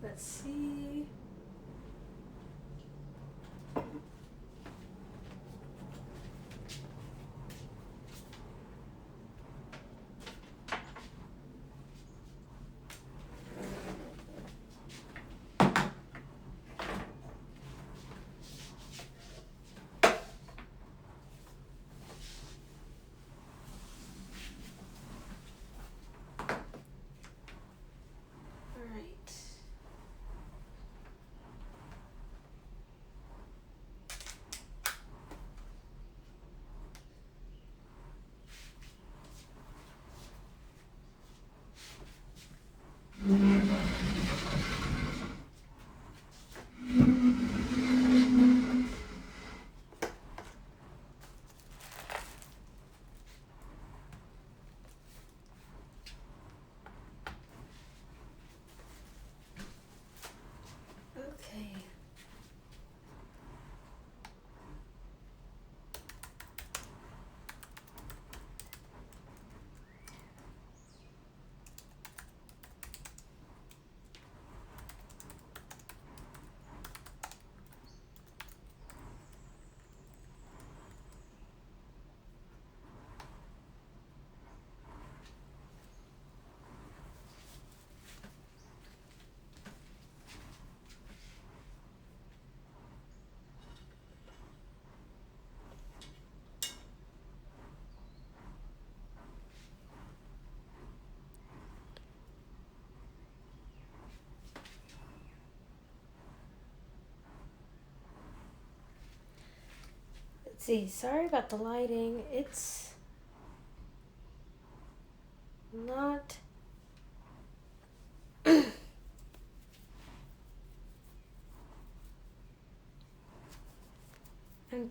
Let's see. Okay. Let's see. Sorry about the lighting. It's not. I'm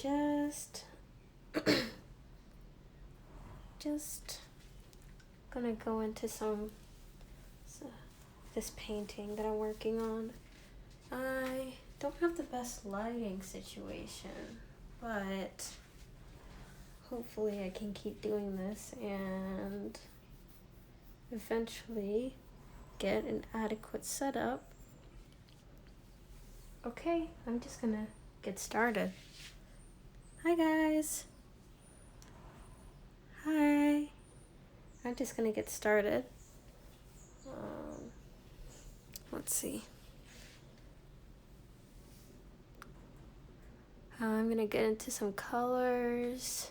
just gonna go into this painting that I'm working on. I don't have the best lighting situation, but hopefully I can keep doing this and eventually get an adequate setup. Okay, I'm just gonna get started. Hi guys. Hi. I'm just gonna get started. Let's see. I'm gonna get into some colors.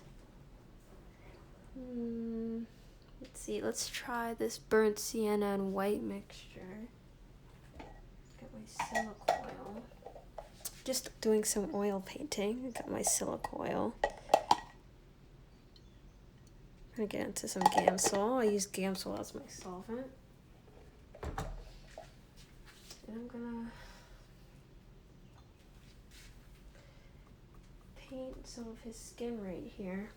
Let's see, let's try this burnt sienna and white mixture. Get my silic oil. Just doing some oil painting. I got my silic oil. I'm gonna get into some Gamsol. I use Gamsol as my solvent. And I'm gonna paint some of his skin right here.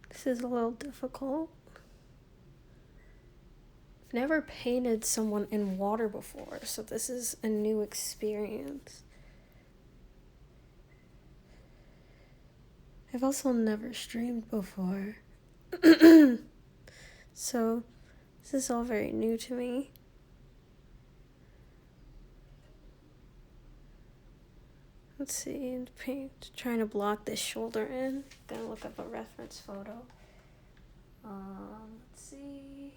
This is a little difficult. I've never painted someone in water before, so this is a new experience. I've also never streamed before. So this is all very new to me. Let's see, paint, trying to block this shoulder in. Gonna look up a reference photo. Let's see.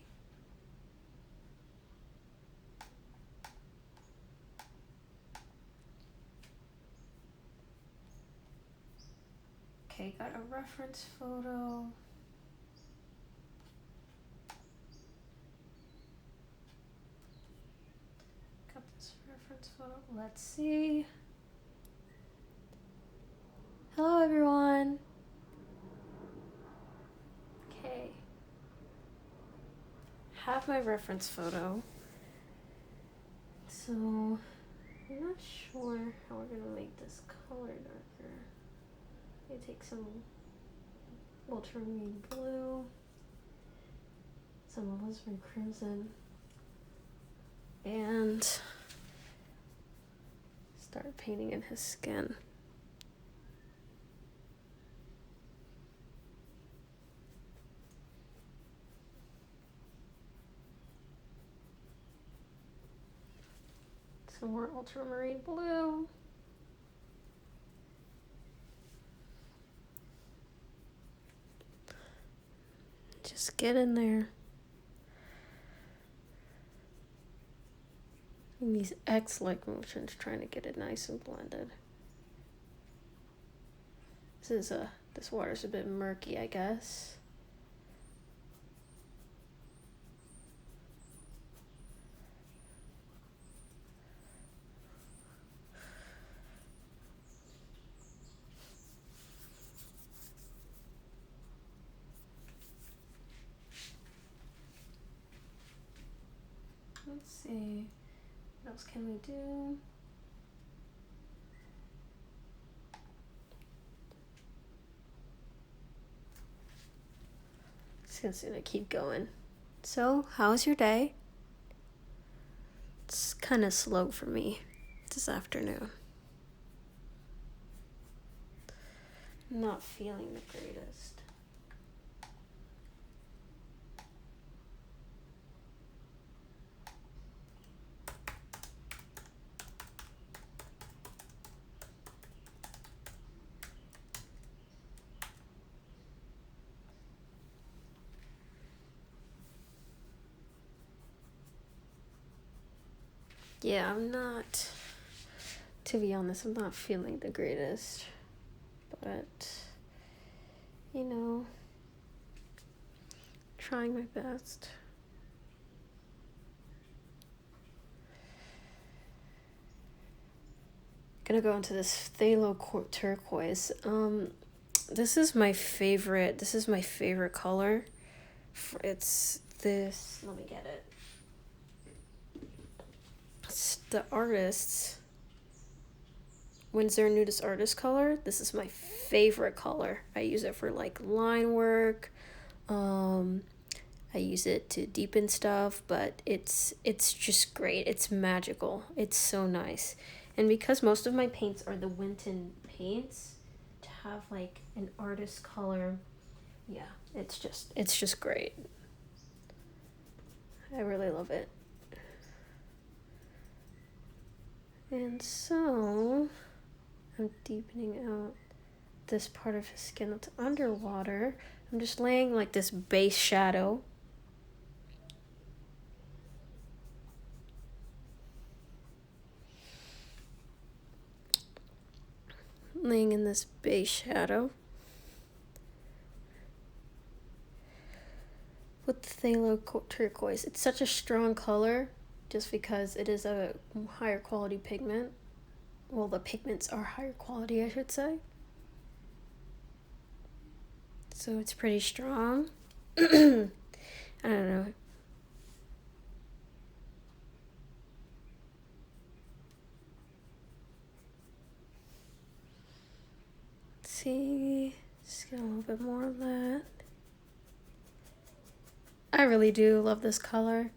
Okay, got a reference photo. Got this reference photo. Let's see. Hello, everyone. Okay. Have my reference photo. So, I'm not sure how we're gonna make this color darker. I take some ultramarine blue, some alizarin crimson, and start painting in his skin. some more ultramarine blue. Just get in there. In these X-like motions, trying to get it nice and blended. This water's a bit murky, I guess. Let's see, what else can we do? Just gonna keep going. So, how's your day? It's kind of slow for me this afternoon. Not feeling the greatest. Yeah, I'm not, to be honest, I'm not feeling the greatest, but, you know, trying my best. Gonna go into this Phthalo Turquoise. This is my favorite color. It's this, let me get it. It's the artist's Winsor Nudist Artist color. This is my favorite color. I use it for like line work. I use it to deepen stuff, but it's just great. It's magical. It's so nice. And because most of my paints are the Winton paints, to have like an artist color, yeah, it's just great. I really love it. And so I'm deepening out this part of his skin that's underwater. I'm just laying like this base shadow. Laying in this base shadow with Phthalo Turquoise. It's such a strong color just because it is a higher quality pigment. Well, the pigments are higher quality, I should say. So it's pretty strong. I don't know. Let's see, just get a little bit more of that. I really do love this color.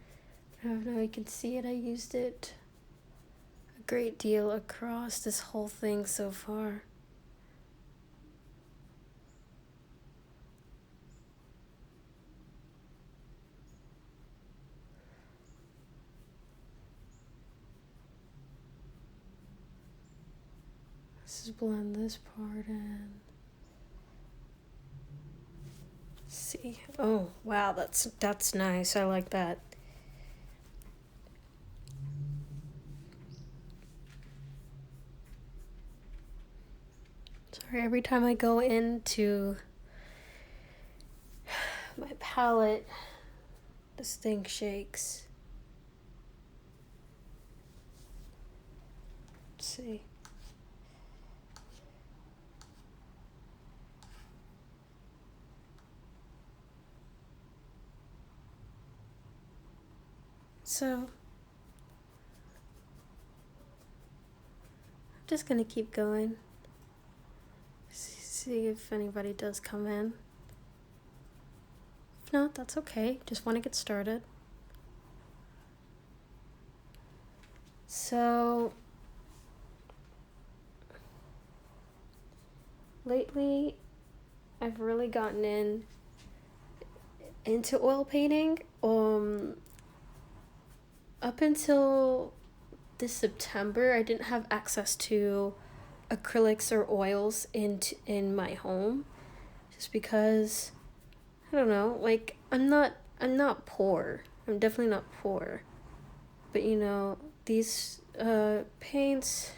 I don't know if you can see it. I used it a great deal across this whole thing so far. Let's just blend this part in. Let's see. Oh, wow, that's nice. I like that. Sorry, every time I go into my palette, this thing shakes. Let's see. So, I'm just gonna keep going. See if anybody does come in. If not, that's okay. Just want to get started. So, lately, I've really gotten into oil painting. Up until this September I didn't have access to acrylics or oils in my home, just because I don't know, like I'm not poor. I'm definitely not poor. But you know, these paints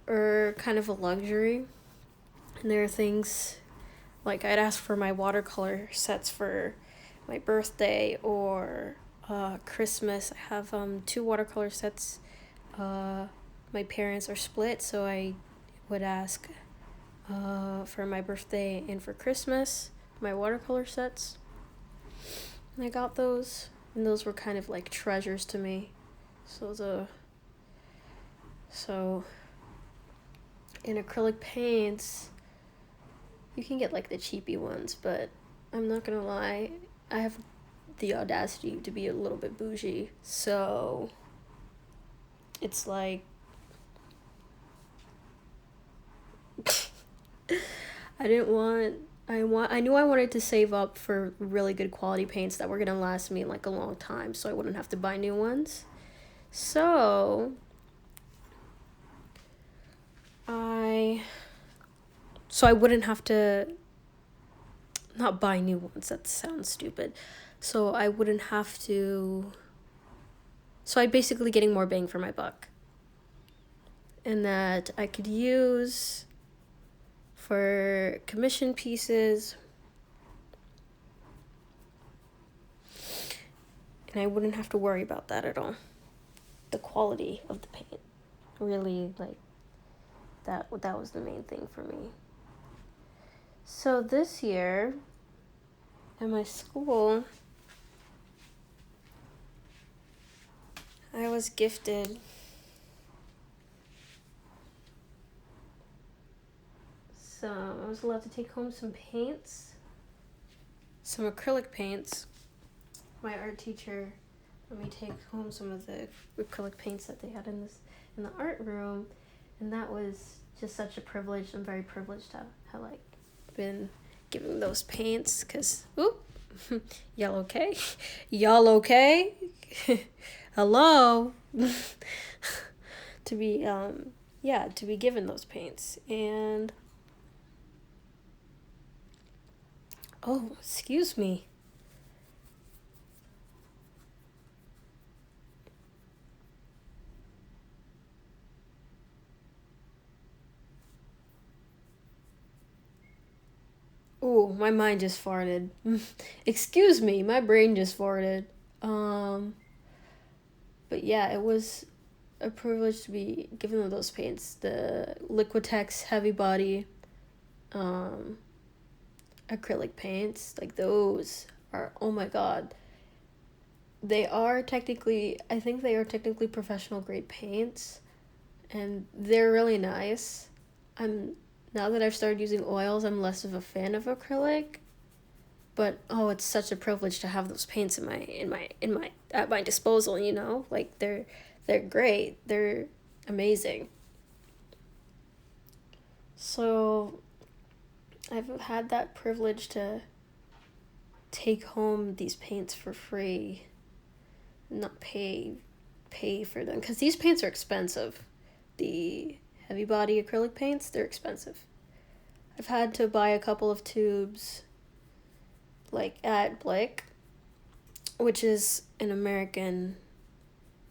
are kind of a luxury. And there are things like I'd ask for my watercolor sets for my birthday or Christmas. I have 2 watercolor sets. My parents are split, so I would ask for my birthday and for Christmas my watercolor sets. And I got those, and those were kind of like treasures to me. So in acrylic paints, you can get like the cheapy ones, but I'm not gonna lie, I have the audacity to be a little bit bougie, so it's like I knew I wanted to save up for really good quality paints that were gonna last me like a long time, so I wouldn't have to buy new ones. So I wouldn't have to not buy new ones. That sounds stupid. So I wouldn't have to. So I'm basically getting more bang for my buck, and that I could use for commission pieces, and I wouldn't have to worry about that at all. The quality of the paint, really, like that was the main thing for me. So this year at my school, I was gifted I was allowed to take home some paints, some acrylic paints. My art teacher let me take home some of the acrylic paints that they had in the art room, and that was just such a privilege. I'm very privileged to have like been given those paints, because y'all okay? Y'all okay? Hello? to be given those paints. And oh, excuse me. Ooh, my mind just farted. Excuse me, my brain just farted. But yeah, it was a privilege to be given those paints. The Liquitex heavy body acrylic paints, like those are, oh my god. I think they are technically professional grade paints, and they're really nice. Now that I've started using oils, I'm less of a fan of acrylic, but it's such a privilege to have those paints at my disposal, you know? Like they're great. They're amazing. So I've had that privilege to take home these paints for free, not pay for them, because these paints are expensive. The heavy body acrylic paints, they're expensive. I've had to buy a couple of tubes like at Blick, which is an American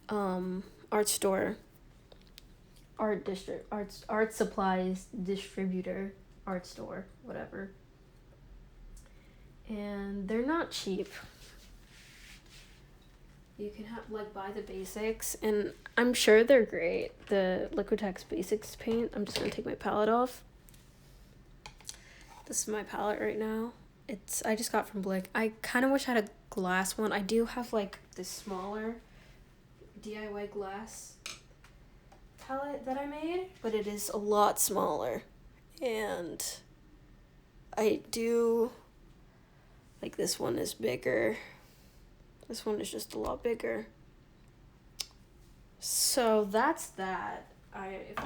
art store, art supplies distributor, art store, whatever. And they're not cheap. You can buy the basics, and I'm sure they're great. The Liquitex Basics paint. I'm just gonna take my palette off. This is my palette right now. I just got from Blick. I kind of wish I had a glass one. I do have like this smaller DIY glass palette that I made, but it is a lot smaller. And I do like this one is bigger. This one is just a lot bigger. So that's that. If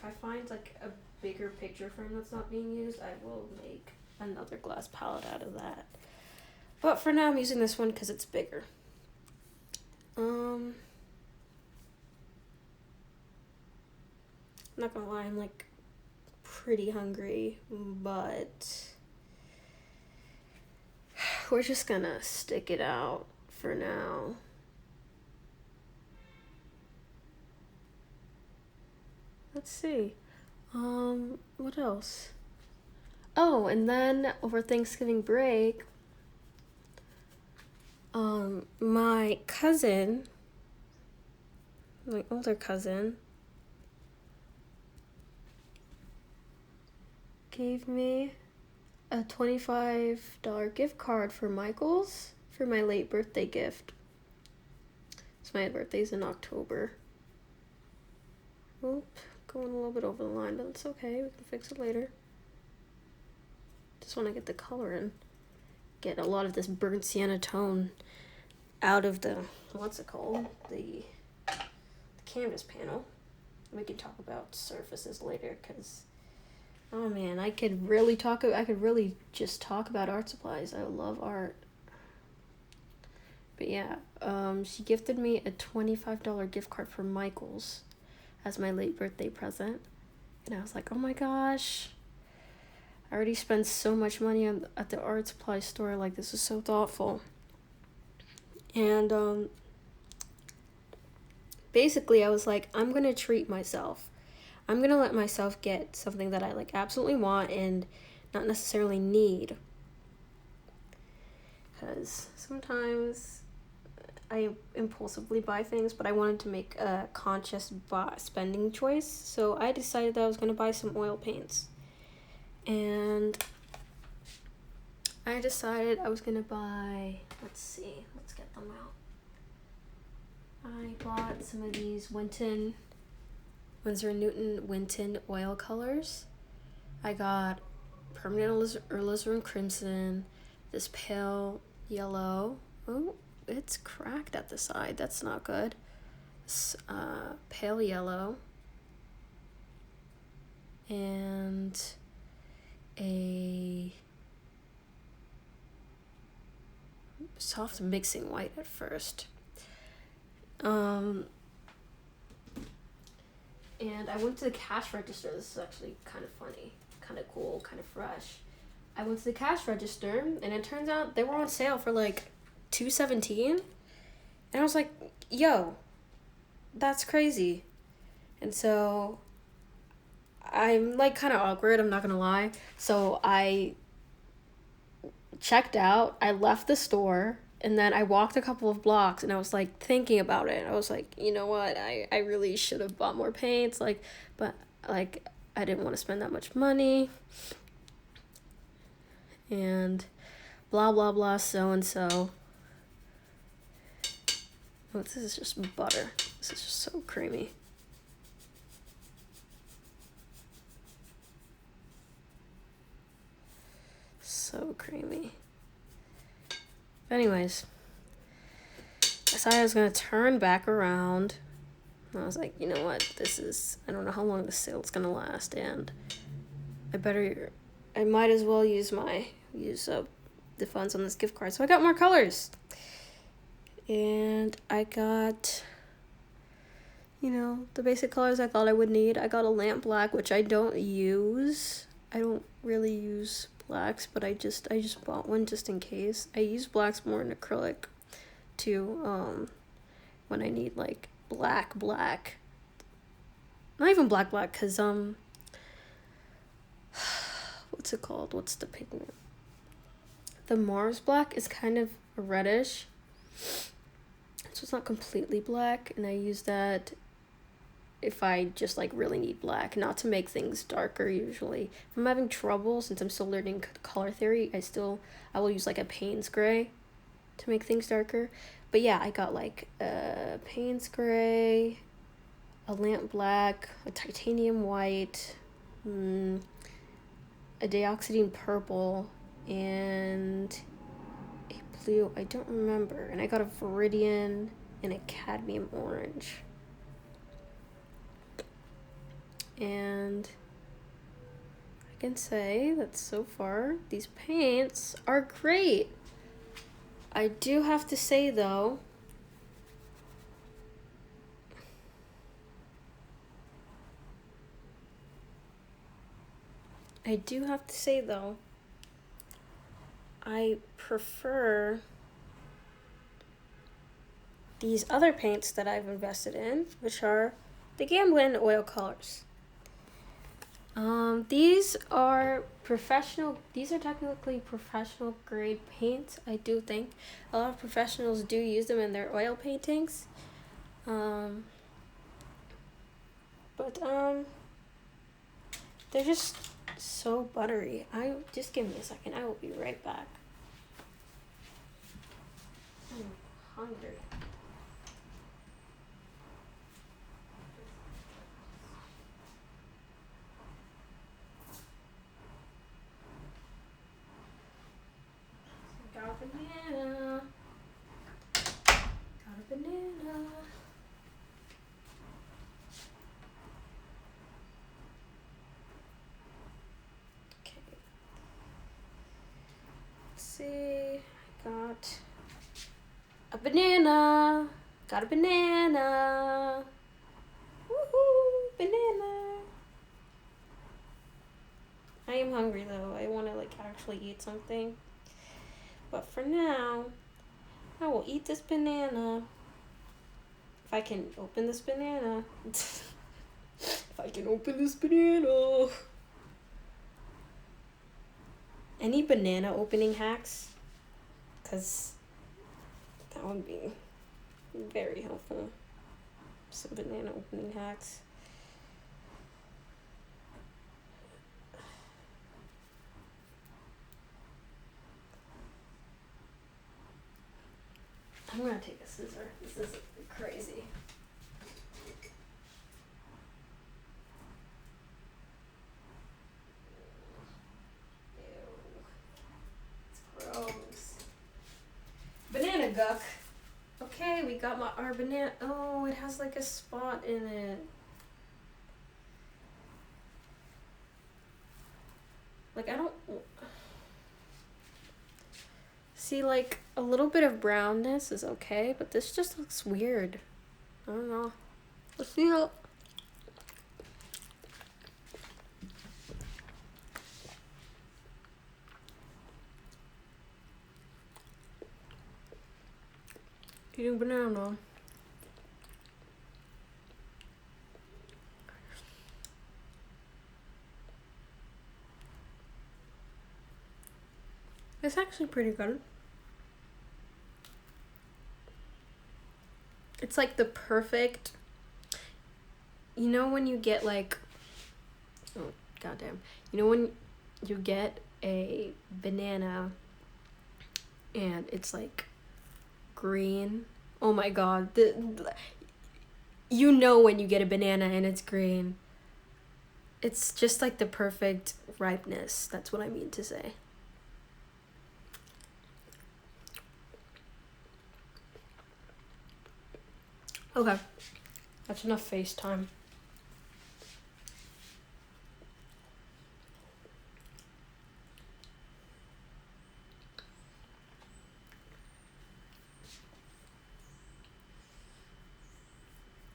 I find like a bigger picture frame that's not being used, I will make another glass palette out of that. But for now, I'm using this one because it's bigger. not gonna lie, I'm like pretty hungry, but we're just gonna stick it out for now. Let's see. What else? Oh, and then over Thanksgiving break, my cousin, my older cousin, gave me a $25 gift card for Michael's for my late birthday gift. So my birthday's in October. Oop, going a little bit over the line, but it's okay. We can fix it later. Just want to get the color in. Get a lot of this burnt sienna tone out of the, what's it called? The canvas panel. We can talk about surfaces later, because, oh man, I could really just talk about art supplies. I love art. But yeah, she gifted me a $25 gift card for Michael's as my late birthday present. And I was like, oh my gosh, I already spent so much money at the art supply store. Like, this is so thoughtful. And basically I was like, I'm gonna treat myself. I'm gonna let myself get something that I like absolutely want and not necessarily need. Because sometimes I impulsively buy things, but I wanted to make a conscious spending choice. So I decided that I was going to buy some oil paints. And I decided I was going to buy, let's get them out. I bought some of these Winsor & Newton Winton oil colors. I got permanent alizarin crimson, this pale yellow. Oh, it's cracked at the side. That's not good. This, pale yellow. And a soft mixing white at first. And I went to the cash register. This is actually kind of funny, kind of cool, kind of fresh. I went to the cash register, and it turns out they were on sale for like $2.17, and I was like, yo, that's crazy. And so I'm like kind of awkward, I'm not gonna lie. So I checked out, I left the store, and then I walked a couple of blocks, and I was like thinking about it. I was like, you know what, I really should have bought more paints, but I didn't want to spend that much money, and blah blah blah, so and so. Oh, this is just butter. This is just so creamy. So creamy. But anyways, I decided I was going to turn back around. And I was like, you know what? I don't know how long this sale's going to last, and I might as well use the funds on this gift card. So I got more colors. And I got, the basic colors I thought I would need. I got a lamp black, which I don't use. I don't really use blacks, but I just bought one just in case. I use blacks more in acrylic too, when I need like black. Not even black, because what's it called? What's the pigment? The Mars black is kind of reddish. So it's not completely black, and I use that if I just like really need black, not to make things darker usually. If I'm having trouble, since I'm still learning color theory, I will use like a Payne's gray to make things darker. But yeah, I got like a Payne's gray, a lamp black, a titanium white, a dioxidine purple, and blue, I don't remember, and I got a Viridian and a cadmium orange. And I can say that so far these paints are great. I do have to say though, I do have to say though, I prefer these other paints that I've invested in, which are the Gamblin oil colors. These are technically professional grade paints. I do think a lot of professionals do use them in their oil paintings. But they're just so buttery. Just give me a second. I will be right back. I'm hungry. Got a banana. Got a banana. Okay. Let's see. Got a banana. Got a banana. Woohoo! Banana. I am hungry though. I want to actually eat something. But for now, I will eat this banana. If I can open this banana. If I can open this banana. Any banana opening hacks? Because that would be very helpful. Some banana opening hacks. I'm gonna take a scissor. This is crazy. Ew. It's gross. Banana guck. Okay, we got our banana. Oh, it has a spot in it. I don't see, a little bit of brownness is okay, but this just looks weird. I don't know. Let's see how. Eating banana. It's actually pretty good. It's the perfect, when you get oh goddamn, when you get a banana and it's green. Oh my god, when you get a banana and it's green, it's just the perfect ripeness. That's what I mean to say. Okay, that's enough FaceTime.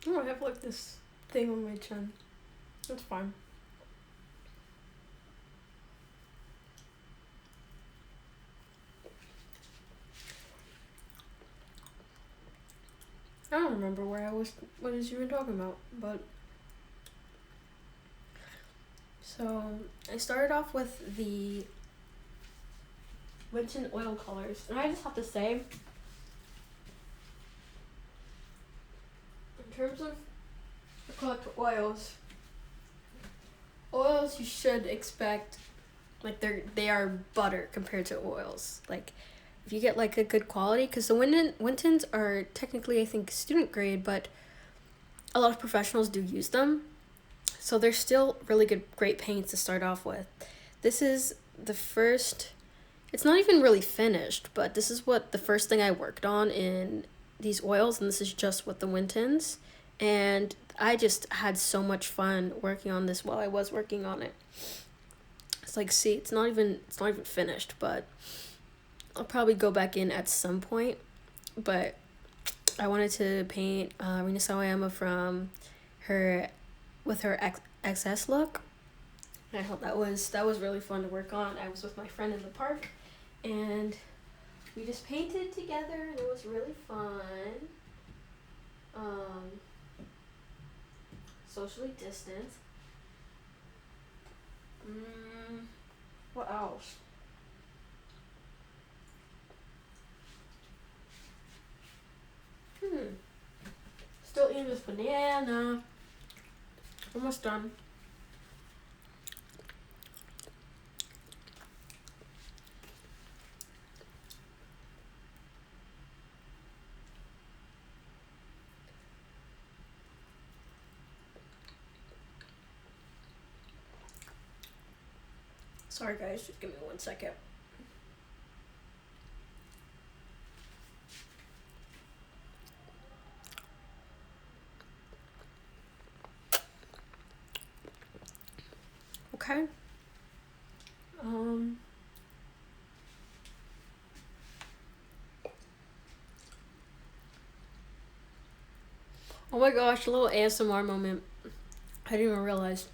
Oh, I have this thing on my chin. That's fine. I don't remember what is you were talking about, but so I started off with the Winton oil colors, and I just have to say, in terms of the collector oils you should expect they are butter compared to oils. If you get a good quality, because the Wintons are technically, I think, student grade, but a lot of professionals do use them, so they're still really great paints to start off with. This is the first. It's not even really finished, but this is the first thing I worked on in these oils, and this is just with the Wintons, and I just had so much fun working on this while I was working on it. It's see, it's not even finished, but I'll probably go back in at some point. But I wanted to paint Rina Sawayama with her XS look, I hope that was really fun to work on. I was with my friend in the park, and we just painted together, and it was really fun. Socially distanced. What else? Still eating this banana. Almost done. Sorry guys, just give me 1 second. Okay. Oh my gosh, a little ASMR moment. I didn't even realize.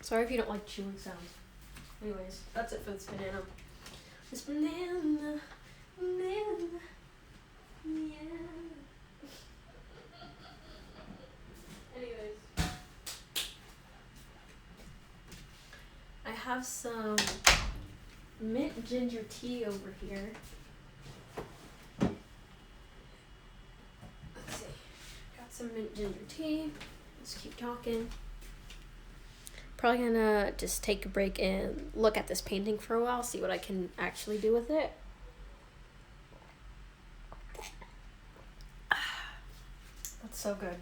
Sorry if you don't like chewing sounds. Anyways, that's it for this banana. This banana, yeah. Anyways, I have some mint ginger tea over here. Let's see. Got some mint ginger tea. Let's keep talking. Probably gonna just take a break and look at this painting for a while, see what I can actually do with it. That's so good.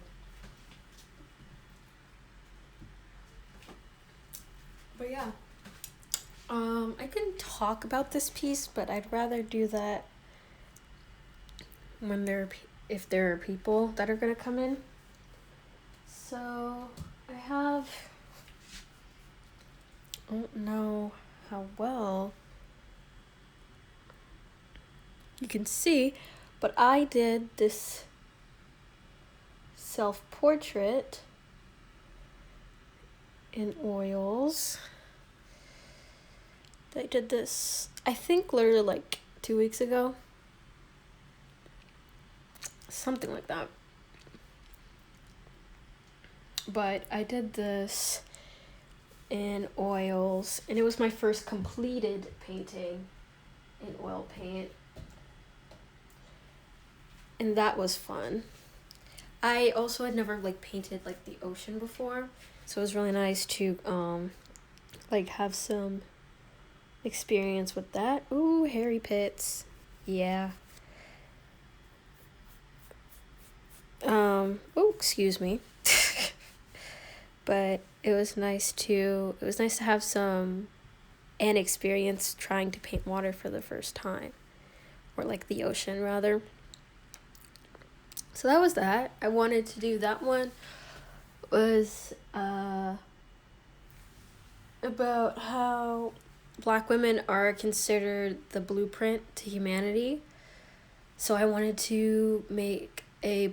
But yeah, I can talk about this piece, but I'd rather do that when if there are people that are gonna come in. So I don't know how well you can see, but I did this self-portrait in oils. I did this, I think, literally like 2 weeks ago. Something like that. But I did this in oils, and it was my first completed painting in oil paint. And that was fun. I also had never like painted like the ocean before, so it was really nice to like have some experience with that. Ooh, hairy pits. Yeah. Oh, excuse me. But it was nice to have an experience trying to paint water for the first time, or like the ocean rather. So that was that. I wanted to do that one. It was about how Black women are considered the blueprint to humanity. So I wanted to make a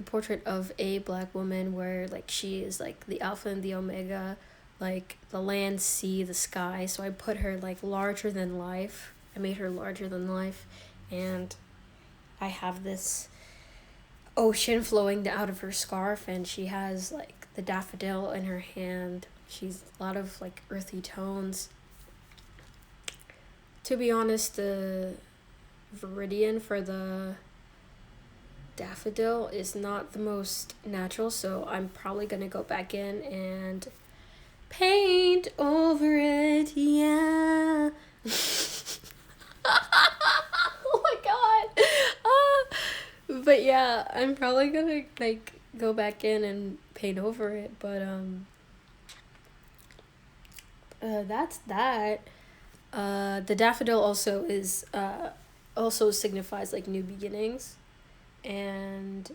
portrait of a Black woman where like she is like the alpha and the omega, like the land, sea, the sky. So I put her like larger than life. I made her larger than life, and I have this ocean flowing out of her scarf, and she has like the daffodil in her hand. She's a lot of like earthy tones. To be honest, the viridian for the daffodil is not the most natural, so I'm probably gonna go back in and paint over it. Yeah. Oh my god. But yeah, I'm probably gonna like go back in and paint over it, but that's that. The daffodil also is also signifies like new beginnings and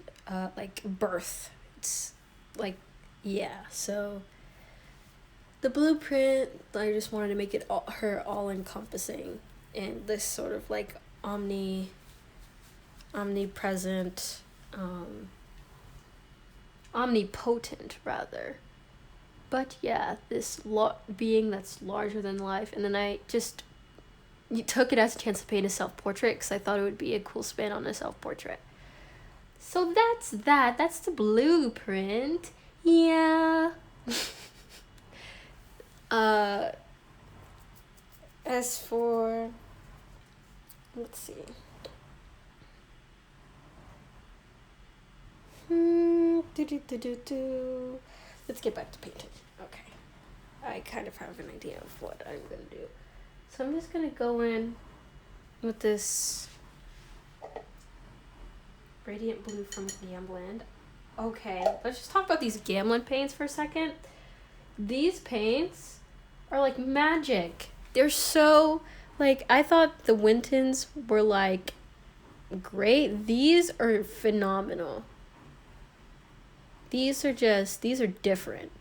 like birth. It's like, yeah, so the blueprint, I just wanted to make it her all encompassing, and this sort of like omnipresent, omnipotent rather But yeah, this being that's larger than life, and then I just took it as a chance to paint a self-portrait because I thought it would be a cool spin on a self-portrait. So that's that. That's the blueprint. Yeah. As for, let's see. Let's get back to painting. Okay. I kind of have an idea of what I'm going to do. So I'm just going to go in with this Radiant Blue from Gamblin. Okay, let's just talk about these Gamblin paints for a second. These paints are like magic. They're so, like, I thought the Wintons were like great. These are phenomenal. These are different.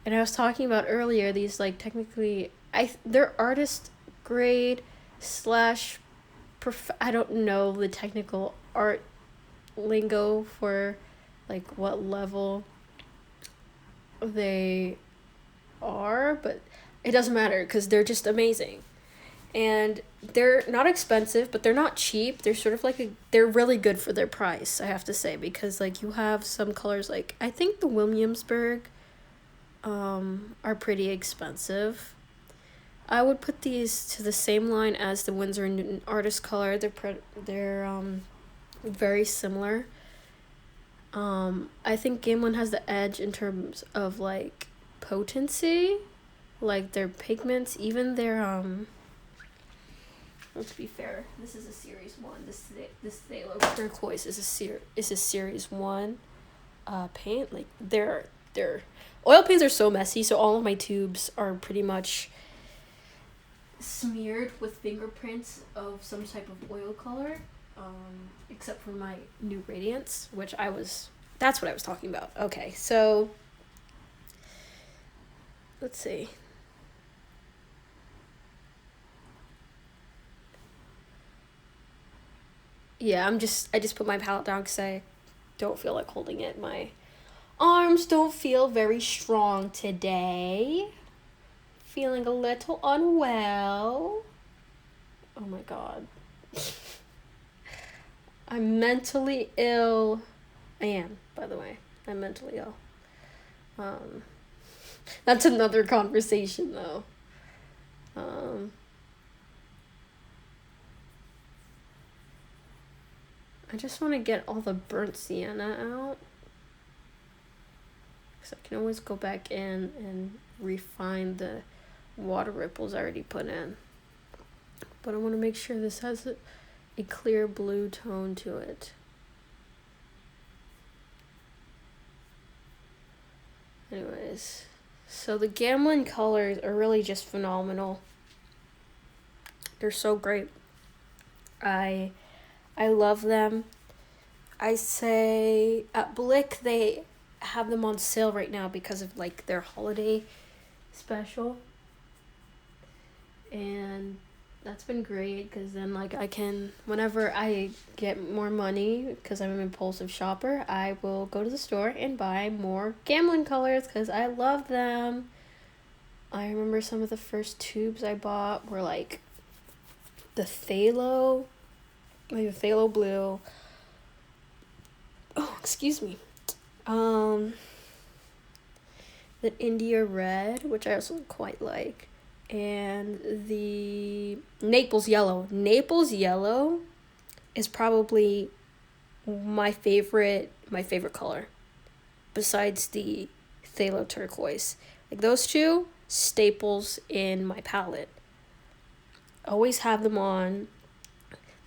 And I was talking about earlier, these like technically, they're artist grade slash, I don't know the technical art lingo for like what level they are, but it doesn't matter because they're just amazing. And they're not expensive, but they're not cheap. They're sort of like they're really good for their price, I have to say, because like you have some colors, like I think the Williamsburg are pretty expensive. I would put these to the same line as the Winsor & Newton Artist Color. They're very similar. I think Gamblin has the edge in terms of like potency, like their pigments, even their let's be fair, this is a series 1. This Phthalo Turquoise is a series 1 paint. Like their oil paints are so messy, so all of my tubes are pretty much smeared with fingerprints of some type of oil color, except for my new Radiance, that's what I was talking about. Okay, so let's see. Yeah, I just put my palette down because I don't feel like holding it. My arms don't feel very strong today. Feeling a little unwell. Oh my god. I'm mentally ill. I am, by the way. I'm mentally ill. That's another conversation though. I just want to get all the burnt sienna out, because I can always go back in and refine the water ripples I already put in. But I want to make sure this has a clear blue tone to it. Anyways, so the Gamblin colors are really just phenomenal. They're so great. I love them. I say at Blick they have them on sale right now because of like their holiday special. And that's been great because then like I can, whenever I get more money, because I'm an impulsive shopper, I will go to the store and buy more Gamblin colors because I love them. I remember some of the first tubes I bought were like the Phthalo blue. Oh, excuse me. The India red, which I also quite like, and the Naples Yellow. Naples Yellow is probably my favorite color, besides the Phthalo Turquoise. Like those two staples in my palette. Always have them on.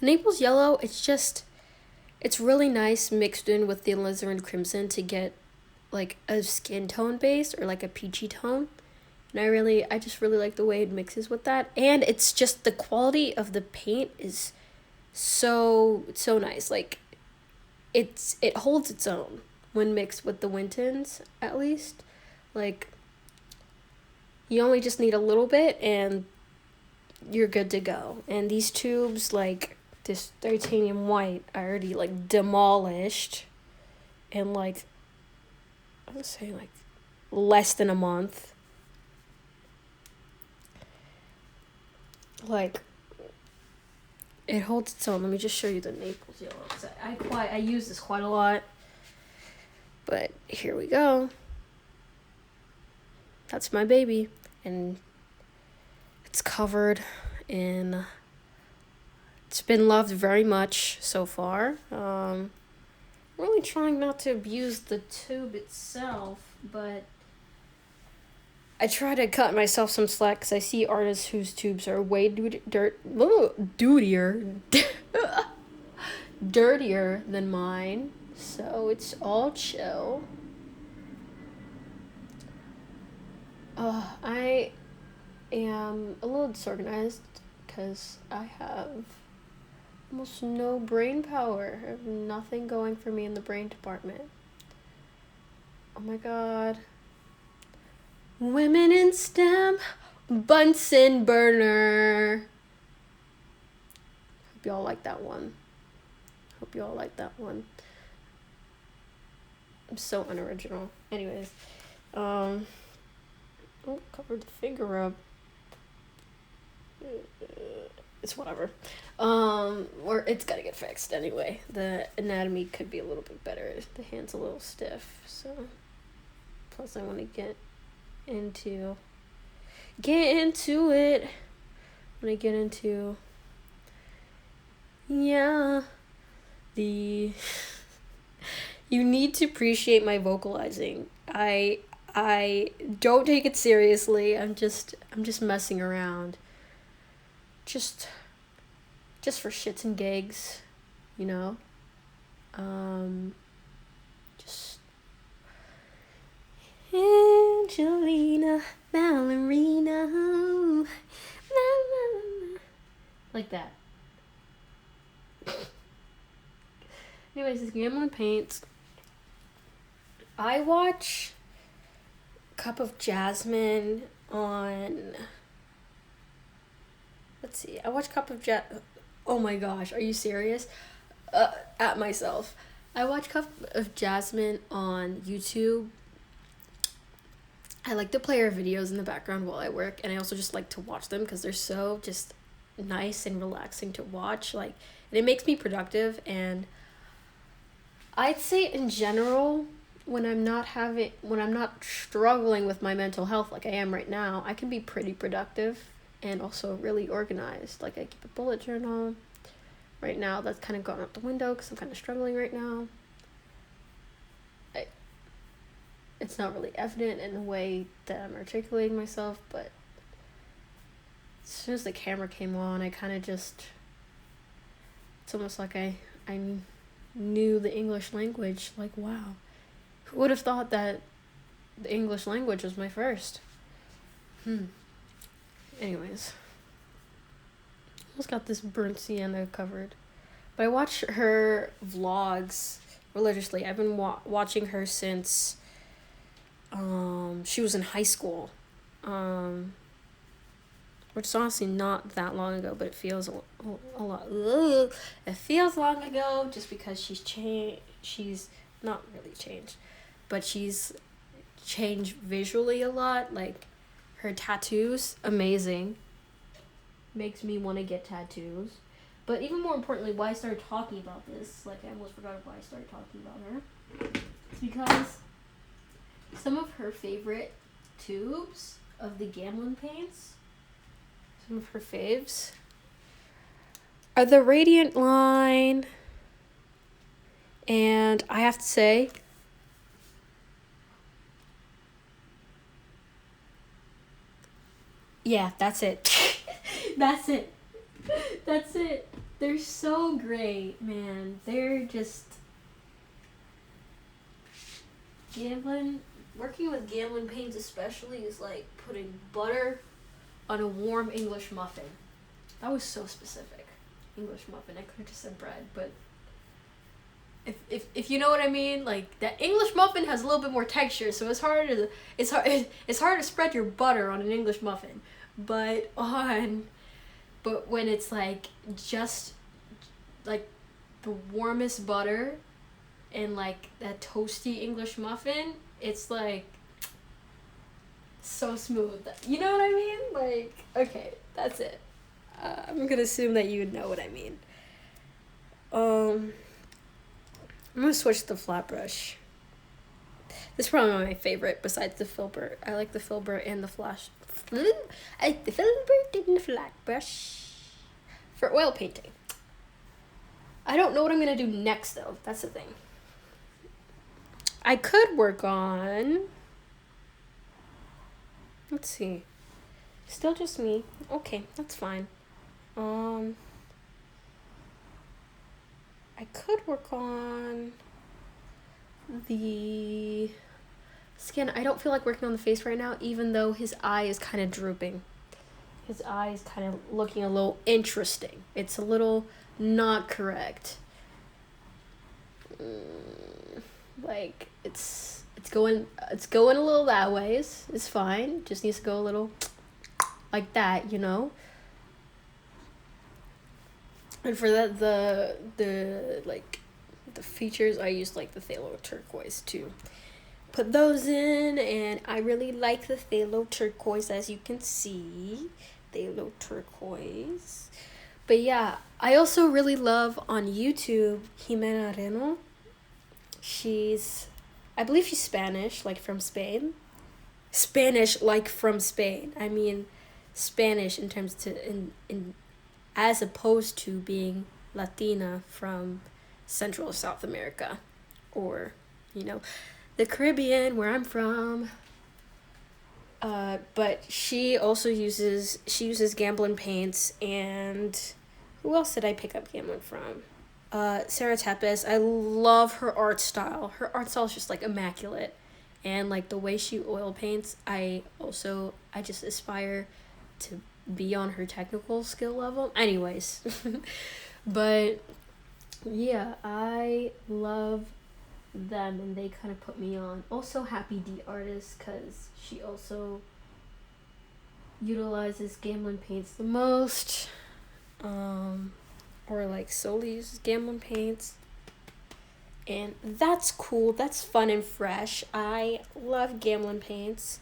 Naples Yellow, it's really nice mixed in with the alizarin crimson to get like a skin tone base or like a peachy tone. And I just really like the way it mixes with that. And it's just the quality of the paint is so nice. Like it holds its own when mixed with the Wintons, at least. Like you only just need a little bit and you're good to go. And these tubes, like this titanium white, I already like demolished, and like I was saying, like less than a month. Like, it holds its own. Let me just show you the Naples Yellow, because I use this quite a lot. But here we go. That's my baby, and it's covered in, it's been loved very much so far. Really trying not to abuse the tube itself, but I try to cut myself some slack because I see artists whose tubes are way dirtier than mine, so it's all chill. I am a little disorganized because I have almost no brain power. I have nothing going for me in the brain department. Oh my god. Women in STEM, Bunsen burner. Hope y'all like that one. I'm so unoriginal. Anyways, covered the finger up. It's whatever. Or it's gotta get fixed anyway. The anatomy could be a little bit better. The hand's a little stiff, so. Plus, I want to get into it. When I get into, yeah, you need to appreciate my vocalizing. I don't take it seriously. I'm just messing around. Just for shits and gigs, you know. Just Angelina Ballerina, like that. Anyways, this Gamelin paints. I watch Cup of Jasmine on. Let's see. I watch Cup of Oh my gosh, are you serious? At myself. I watch Cup of Jasmine on YouTube. I like to play her videos in the background while I work, and I also just like to watch them because they're so just nice and relaxing to watch. Like, and it makes me productive. And I'd say in general, when I'm not struggling with my mental health like I am right now, I can be pretty productive and also really organized. Like, I keep a bullet journal. Right now, that's kind of gone out the window because I'm kind of struggling right now. It's not really evident in the way that I'm articulating myself, but as soon as the camera came on, I kind of just, it's almost like I knew the English language. Like, wow, who would have thought that the English language was my first? Anyways, almost got this burnt sienna covered. But I watch her vlogs religiously. I've been watching her since she was in high school, which is honestly not that long ago, but it feels a lot. It feels long ago just because she's not really changed, but she's changed visually a lot. Like, her tattoos, amazing. Makes me want to get tattoos. But even more importantly, why I started talking about this, like, I almost forgot why I started talking about her. It's because some of her favorite tubes of the Gamelin paints, some of her faves, are the Radiant line. And I have to say, yeah, that's it. That's it. They're so great, man. They're just... Working with Gamelin paints especially is like putting butter on a warm English muffin. That was so specific. English muffin. I could have just said bread, but if you know what I mean, like, that English muffin has a little bit more texture, so it's hard to spread your butter on an English muffin. But when it's like just like the warmest butter and like that toasty English muffin, it's like, So smooth. You know what I mean? Like, okay, that's it. I'm gonna assume that you know what I mean. I'm gonna switch to flat brush. This is probably my favorite besides the filbert. I like the filbert and the flash. I like the filbert and the flat brush for oil painting. I don't know what I'm gonna do next though. That's the thing. I could work on. Let's see. Still just me. Okay, that's fine. I could work on the skin. I don't feel like working on the face right now, even though his eye is kind of drooping. His eye is kind of looking a little interesting. It's a little not correct. Like it's going a little that way. It's fine. Just needs to go a little like that, you know. And for that, the features, I use like the Phthalo Turquoise to put those in, and I really like the Phthalo Turquoise, as you can see. Phthalo Turquoise. But yeah, I also really love on YouTube Jimena Reno. I believe she's Spanish, like from Spain. Spanish, like from Spain. I mean, Spanish in terms in as opposed to being Latina from Central or South America, or, you know, the Caribbean, where I'm from. But she also uses Gamblin paints, and who else did I pick up Gamblin from? Sarah Tepes. I love her art style. Her art style is just like immaculate, and like the way she oil paints, I just aspire to be on her technical skill level. Anyways, but yeah, I love them, and they kind of put me on. Also Happy D Artist, because she also utilizes Gamblin paints the most, or like solely uses Gamblin paints, and that's cool. That's fun and fresh. I love Gamblin paints.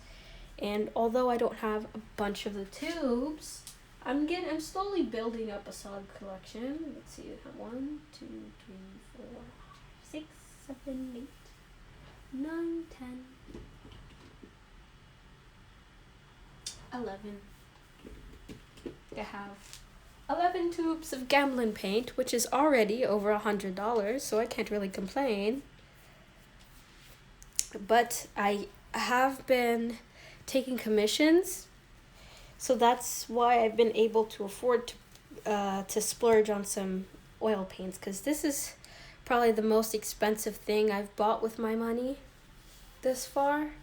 And although I don't have a bunch of the tubes, I'm slowly building up a solid collection. Let's see, I have 1, 2, 3, 4, 6, 7, 8, 9, 10, 11. I have 11 tubes of Gamblin paint, which is already over $100, so I can't really complain. But I have been taking commissions, so that's why I've been able to afford to splurge on some oil paints, because this is probably the most expensive thing I've bought with my money this far,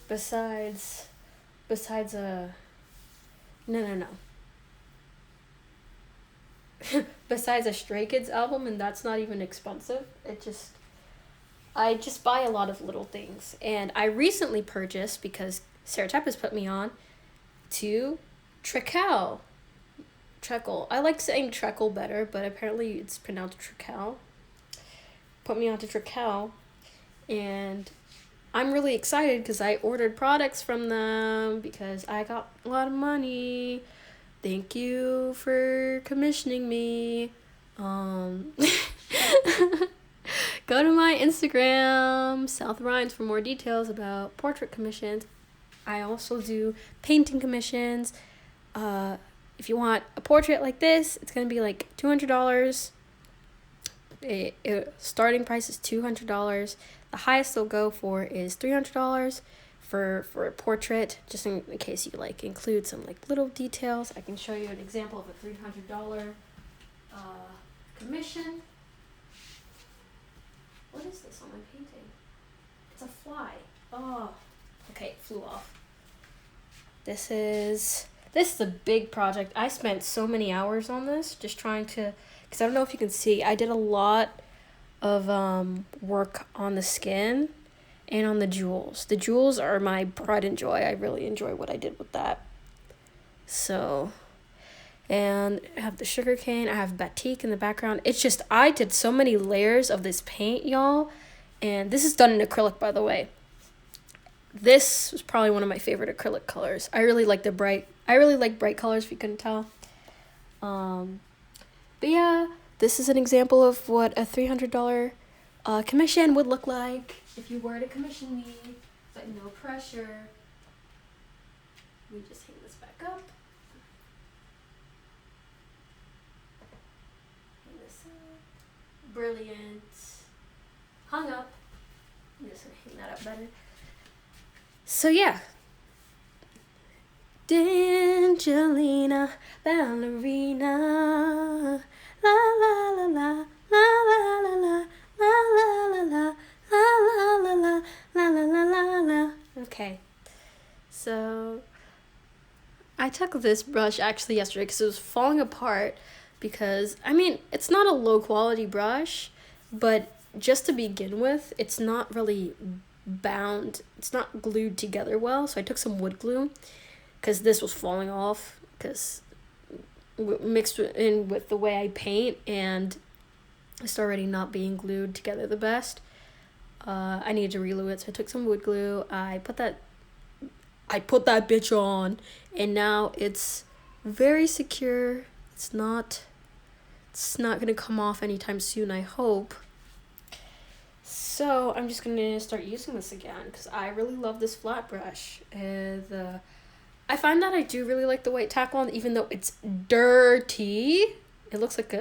besides besides a Stray Kids album, and that's not even expensive. I just buy a lot of little things, and I recently purchased, because Sarah Tepes put me on to Treacle. I like saying Treacle better, but apparently it's pronounced Treacle. Put me on to Treacle, and I'm really excited because I ordered products from them because I got a lot of money. Thank you for commissioning me. Go to my Instagram, South Rhines, for more details about portrait commissions. I also do painting commissions. If you want a portrait like this, it's going to be like $200. Starting price is $200. The highest they'll go for is $300 for a portrait, just in case you like include some like little details. I can show you an example of a $300 commission. What is this on my painting? It's a fly. Oh, okay, it flew off. This is a big project. I spent so many hours on this, just trying to, because I don't know if you can see, I did a lot of work on the skin and on the jewels. The jewels are my pride and joy. I really enjoy what I did with that. So, and I have the sugarcane. I have batik in the background. It's just, I did so many layers of this paint, y'all. And this is done in acrylic, by the way. this was probably one of my favorite acrylic colors. I really like bright colors, if you couldn't tell. But yeah, this is an example of what a $300 commission would look like if you were to commission me, but no pressure. Let me just hang this back up. Hang this up. Brilliant. Hung up. I'm just gonna hang that up better. So yeah. D'Angelina, ballerina, la la la la, la la la la, la la la la, la la la la, la la la la. Okay, so I took this brush actually yesterday because it was falling apart because, I mean, it's not a low quality brush, but just to begin with, it's not really bound, it's not glued together well, so I took some wood glue because this was falling off because mixed in with the way I paint, and it's already not being glued together the best. I needed to reglue it, so I took some wood glue. I put that bitch on, and now it's very secure. It's not gonna come off anytime soon, I hope. So I'm just gonna start using this again because I really love this flat brush. I find that I do really like the white Taklon, even though it's dirty. It looks like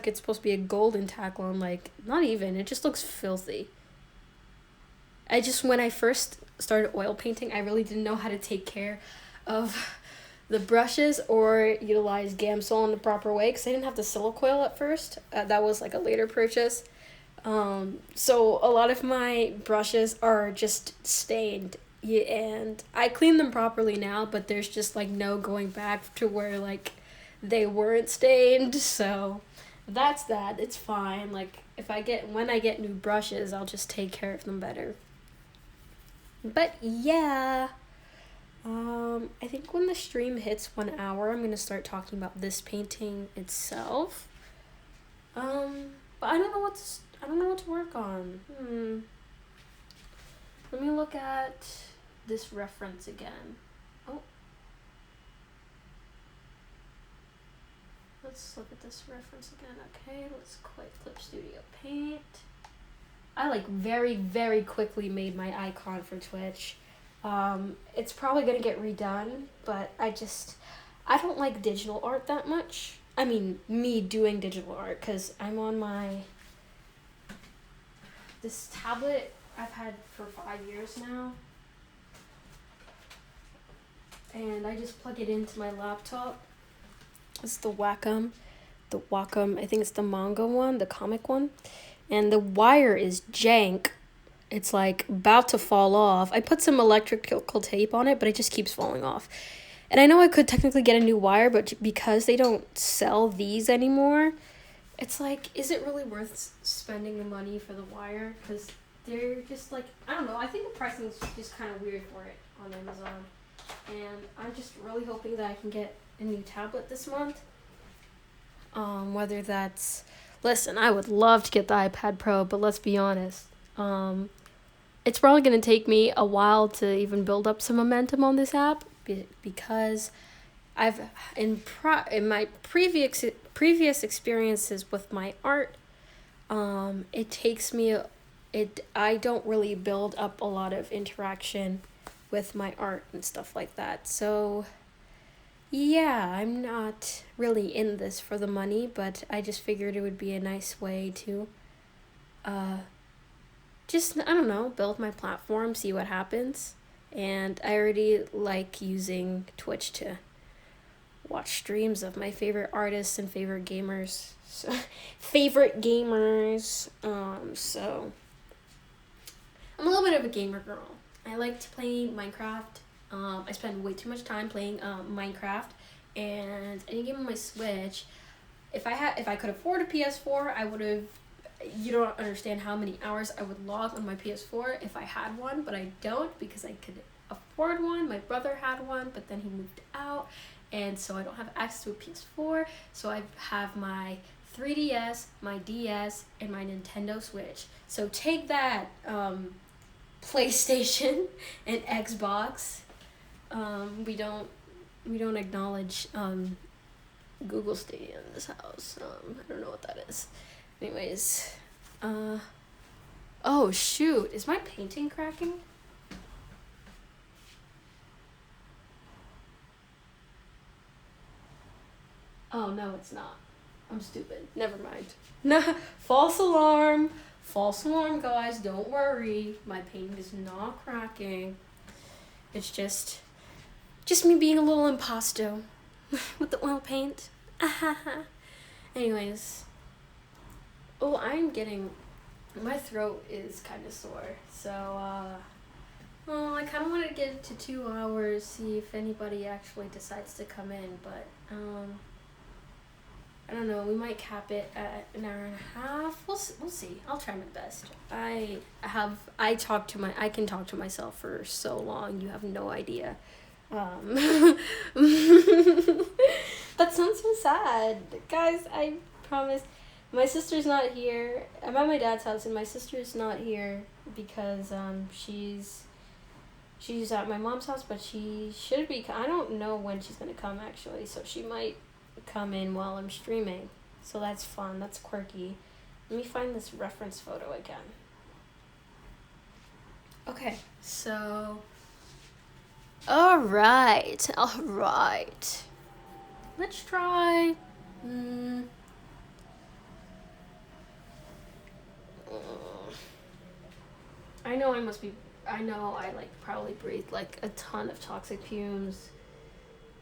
it's supposed to be a golden Taklon. Like, not even. It just looks filthy. When I first started oil painting, I really didn't know how to take care of the brushes or utilize Gesso in the proper way because I didn't have the silicoil at first. That was like a later purchase. So a lot of my brushes are just stained. Yeah, and I clean them properly now, but there's just like no going back to where like they weren't stained. So that's that. It's fine. Like when I get new brushes, I'll just take care of them better. But yeah, I think when the stream hits 1 hour, I'm gonna start talking about this painting itself. But I don't know what to work on. Let me look at this reference again. Oh. Let's look at this reference again. Okay, let's clip Studio Paint. I like very, very quickly made my icon for Twitch. It's probably gonna get redone, but I don't like digital art that much. I mean, me doing digital art, because I'm on this tablet I've had for 5 years now, and I just plug it into my laptop. It's the Wacom, I think it's the manga one, the comic one, and the wire is jank. It's like about to fall off. I put some electrical tape on it, but it just keeps falling off. And I know I could technically get a new wire, but because they don't sell these anymore, it's like, is it really worth spending the money for the wire? Because they're just like, I don't know, I think the pricing is just kind of weird for it on Amazon. And I'm just really hoping that I can get a new tablet this month. Whether that's, listen, I would love to get the iPad Pro, but let's be honest. It's probably going to take me a while to even build up some momentum on this app because I've in my previous experiences with my art, it takes me I don't really build up a lot of interaction with my art and stuff like that. So yeah, I'm not really in this for the money, but I just figured it would be a nice way to just, I don't know, build my platform, see what happens. And I already like using Twitch to watch streams of my favorite artists and favorite gamers. So so I'm a little bit of a gamer girl. I like to play Minecraft. I spend way too much time playing Minecraft, and any game on my Switch. If I could afford a PS4, I would have. You don't understand how many hours I would log on my PS4 if I had one, but I don't because I could afford one. My brother had one, but then he moved out, and so I don't have access to a PS4. So I have my 3DS, my DS, and my Nintendo Switch. So take that, PlayStation and Xbox. We don't acknowledge Google Stadia in this house. I don't know what that is. Anyways, oh shoot, is my painting cracking? Oh no, it's not. I'm stupid. Never mind. No, false alarm. False alarm, guys. Don't worry. My painting is not cracking. It's just me being a little impasto with the oil paint. Anyways. Oh, my throat is kind of sore. So, I kind of wanted to get it to 2 hours, see if anybody actually decides to come in, but, I don't know, we might cap it at an hour and a half. We'll see. I'll try my best. I can talk to myself for so long, you have no idea. That sounds so sad. Guys, I promise, my sister's not here. I'm at my dad's house and my sister's not here because, she's at my mom's house, but she should be, I don't know when she's gonna come actually, so she might come in while I'm streaming, so that's fun. That's quirky. Let me find this reference photo again. Okay, so all right, let's try I know I probably breathe like a ton of toxic fumes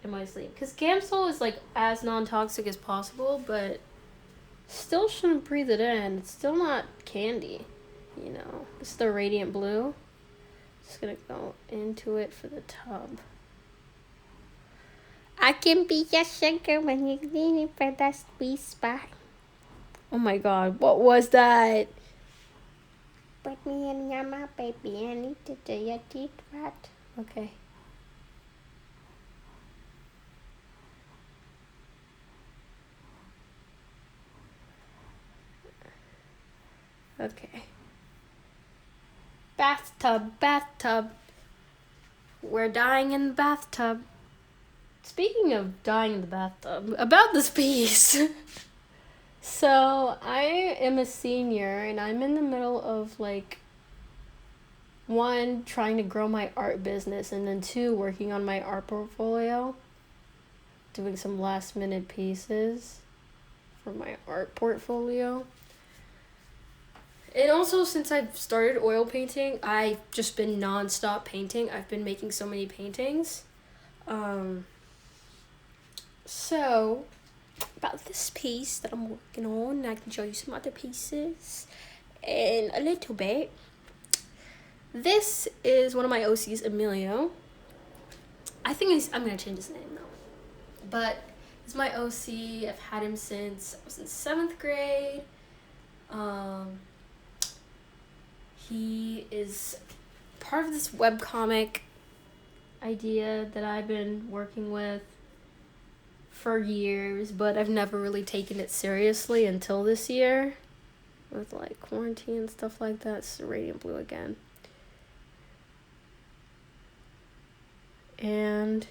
in my sleep, because Gamsol is like as non-toxic as possible, but still shouldn't breathe it in. It's still not candy, you know. This is the radiant blue. Just gonna go into it for the tub. I can be your sugar when you're leaning for that sweet spot. Oh my god, what was that? Put me in your mouth, baby. I need to do your teeth right. Okay. Okay. Bathtub. We're dying in the bathtub. Speaking of dying in the bathtub, about this piece. So, I am a senior and I'm in the middle of like, 1, trying to grow my art business, and then 2, working on my art portfolio. Doing some last minute pieces for my art portfolio. And also, since I've started oil painting, I've just been non-stop painting. I've been making so many paintings. So, about this piece that I'm working on, I can show you some other pieces in a little bit. This is one of my OCs, Emilio. I'm going to change his name, though. But it's my OC. I've had him since I was in 7th grade. He is part of this webcomic idea that I've been working with for years, but I've never really taken it seriously until this year with like quarantine and stuff like that. It's radiant blue again. And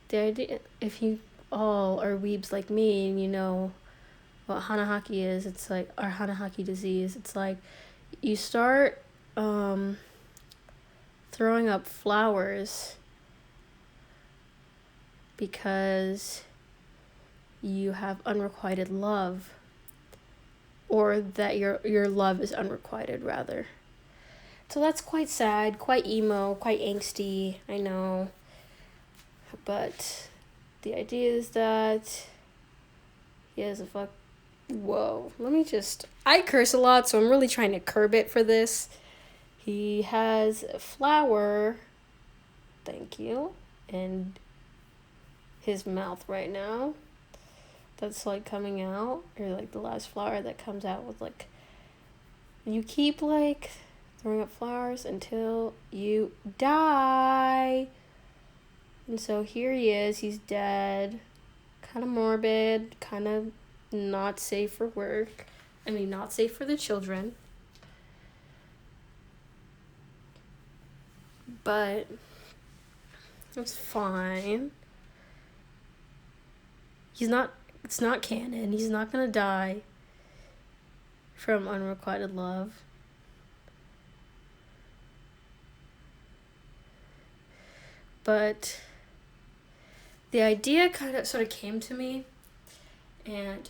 the idea, if you all are weebs like me and you know what hanahaki is, it's like, our hanahaki disease, it's like, you start throwing up flowers because you have unrequited love, or that your love is unrequited, rather. So that's quite sad, quite emo, quite angsty, I know. But the idea is that he has a Whoa, I curse a lot, so I'm really trying to curb it for this. He has a flower, thank you, in his mouth right now. That's like coming out, or like the last flower that comes out with like, you keep like throwing up flowers until you die. And so here he is, he's dead, kind of morbid, kind of not safe for work. Not safe for the children. but it's fine. It's not canon. He's not gonna die from unrequited love. But the idea sort of came to me, and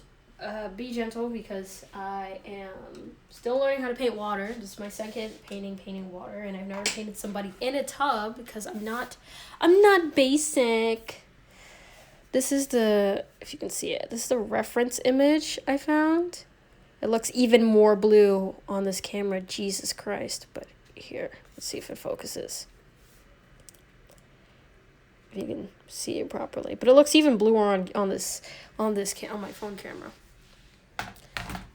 be gentle because I am still learning how to paint water. This is my second painting water, and I've never painted somebody in a tub because I'm not basic. This is if you can see it, this is the reference image I found. It looks even more blue on this camera, Jesus Christ. But here, let's see if it focuses. If you can see it properly. But it looks even bluer on my phone camera.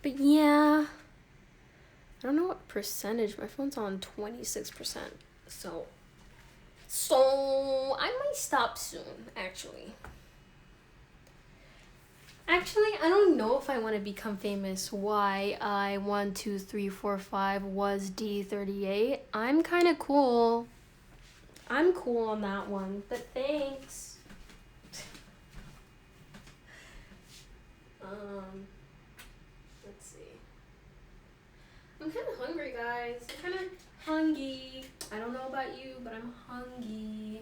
But yeah, I don't know what percentage. My phone's on 26%. So I might stop soon, actually. I don't know if I want to become famous. Why I12345 was D38. I'm kind of cool. I'm cool on that one, but thanks. Let's see. I'm kind of hungry, guys. I'm kind of hungry. I don't know about you, but I'm hungry.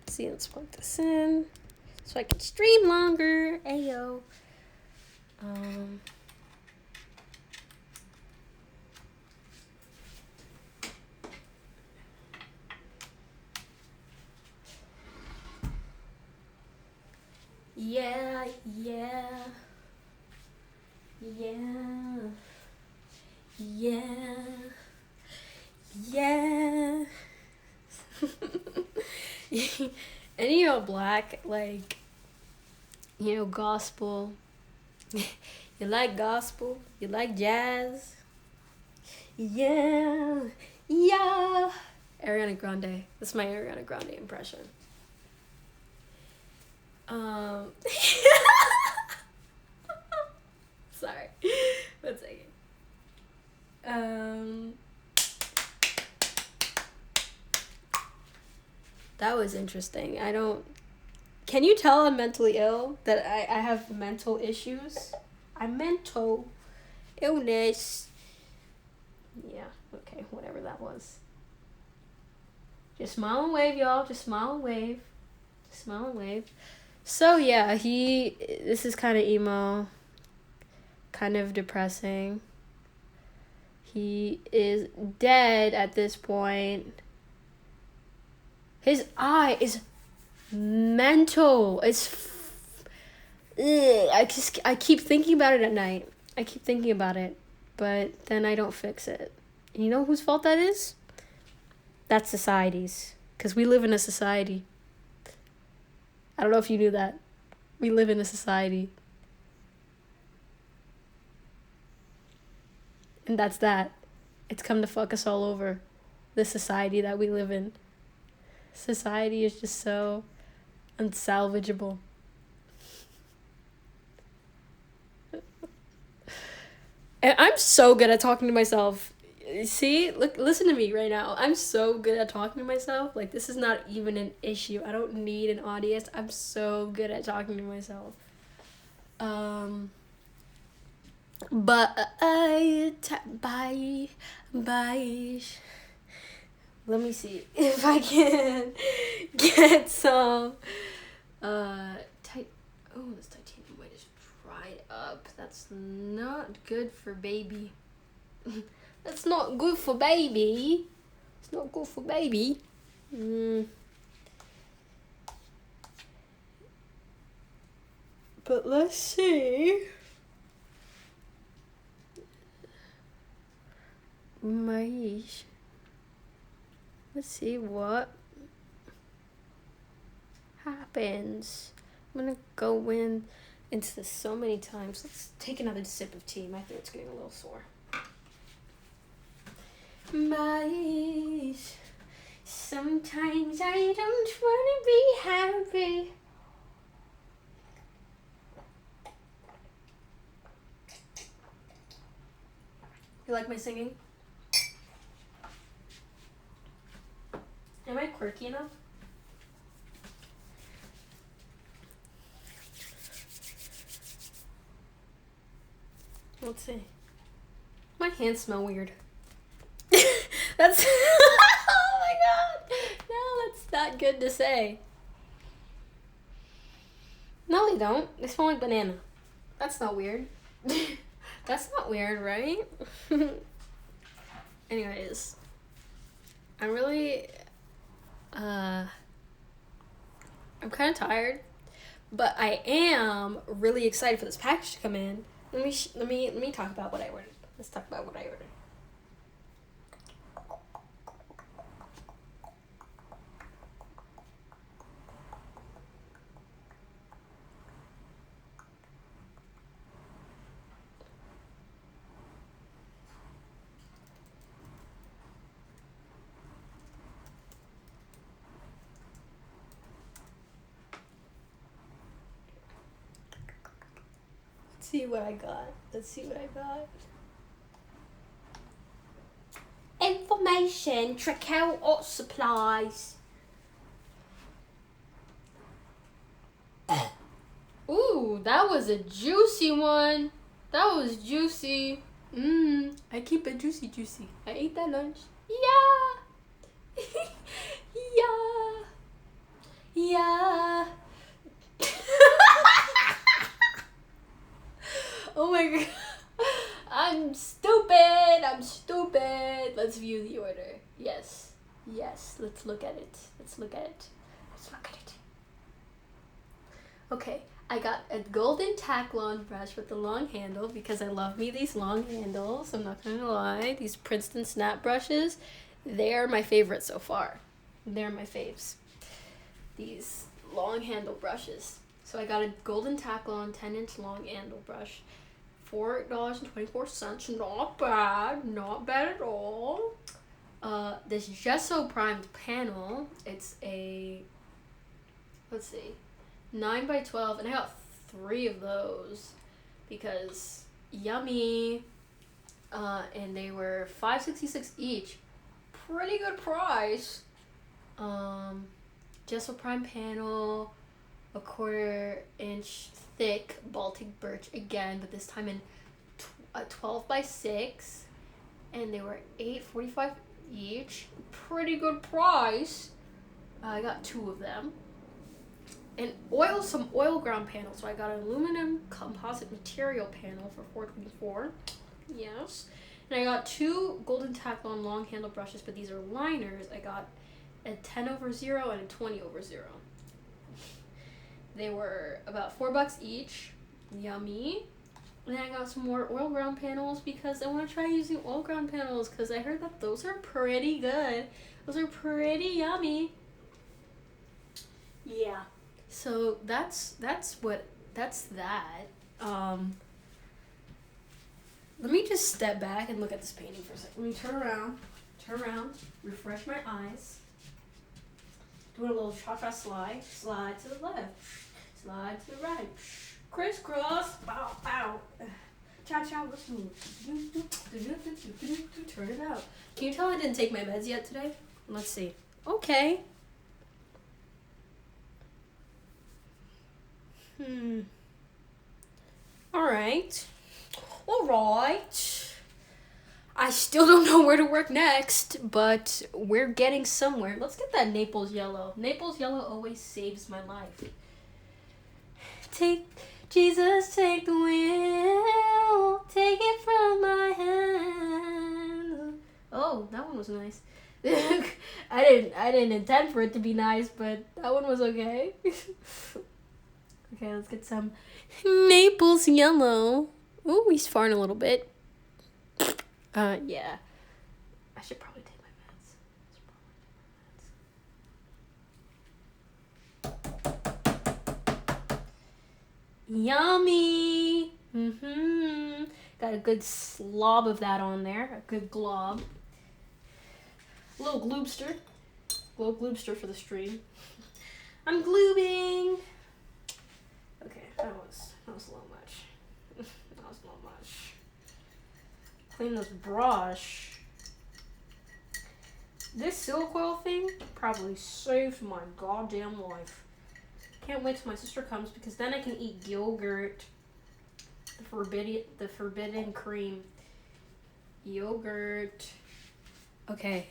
Let's see, let's plug this in so I can stream longer. Ayo. Yeah. And black, like, gospel. You like gospel? You like jazz? Yeah. Ariana Grande. That's my Ariana Grande impression. Sorry. 1 second. That was interesting. Can you tell I'm mentally ill? That I have mental issues? I'm mental illness. Yeah, okay, whatever that was. Just smile and wave, y'all. Just smile and wave. So yeah, this is kind of emo, kind of depressing. He is dead at this point. His eye is mental. I keep thinking about it at night. But then I don't fix it. And you know whose fault that is? That's society's. Because we live in a society. I don't know if you knew that. We live in a society. And that's that. It's come to fuck us all over. The society that we live in. Society is just so unsalvageable. And I'm so good at talking to myself. See, listen to me right now. I'm so good at talking to myself. Like, this is not even an issue. I don't need an audience. I'm so good at talking to myself. Bye. Let me see if I can get some this titanium white is dried up. That's not good for baby. That's not good for baby. It's not good for baby. But let's see. Let's see what happens. I'm gonna go into this so many times. Let's take another sip of tea. My throat's getting a little sore. Sometimes I don't wanna be happy. You like my singing? Am I quirky enough? Let's see. My hands smell weird. That's oh my god! No, that's not good to say. No, they don't. They smell like banana. That's not weird. That's not weird, right? Anyways, I'm really I'm kind of tired, but I am really excited for this package to come in. Let me talk about what I ordered. Let's talk about what I ordered. Let's see what I got. Let's see what I got. Information, Tracel Art Supplies. Ooh, that was a juicy one. That was juicy. I keep it juicy. I ate that lunch. Yeah. Yeah. Oh my god. I'm stupid. Let's view the order. Yes. Let's look at it. Okay, I got a golden Taklon brush with the long handle because I love me these long handles. I'm not gonna lie. These Princeton snap brushes, they're my favorite so far. They're my faves. These long handle brushes. So I got a golden Taklon 10-inch long handle brush. $4.24. Not bad at all. This Gesso primed panel. It's a, let's see, 9x12, and I got 3 of those because yummy. And they were $5.66 each. Pretty good price. Gesso prime panel, a 1/4-inch thick Baltic birch again, but this time in a 12x6, and they were $8.45 each. Pretty good price. I got 2 of them. And some oil ground panels. So I got an aluminum composite material panel for $4.24. Yes. And I got 2 golden Taklon long handle brushes, but these are liners. I got a 10/0 and a 20/0. They were about $4 each. Yummy. And I got some more oil ground panels because I want to try using oil ground panels because I heard that those are pretty good. Those are pretty yummy. Yeah. So that's that. Let me just step back and look at this painting for a second. Let me turn around, refresh my eyes. Doing a little cha-cha slide to the left, slide to the right, crisscross, bow, bow. Cha-cha was smooth. Turn it out. Can you tell I didn't take my meds yet today? Let's see. Okay. Alright. I still don't know where to work next, but we're getting somewhere. Let's get that Naples Yellow. Naples Yellow always saves my life. Jesus, take the wheel. Take it from my hand. Oh, that one was nice. I didn't intend for it to be nice, but that one was okay. Okay, let's get some Naples Yellow. Ooh, he's farting a little bit. Yeah. I should probably take my meds. Yummy! Got a good slob of that on there. A good glob. A little gloobster. A little gloobster for the stream. I'm gloobing! Okay, that was a little much. That was a little much. Clean this brush. This silk oil thing probably saved my goddamn life. Can't wait till my sister comes because then I can eat yogurt. The forbidden cream. Yogurt. Okay.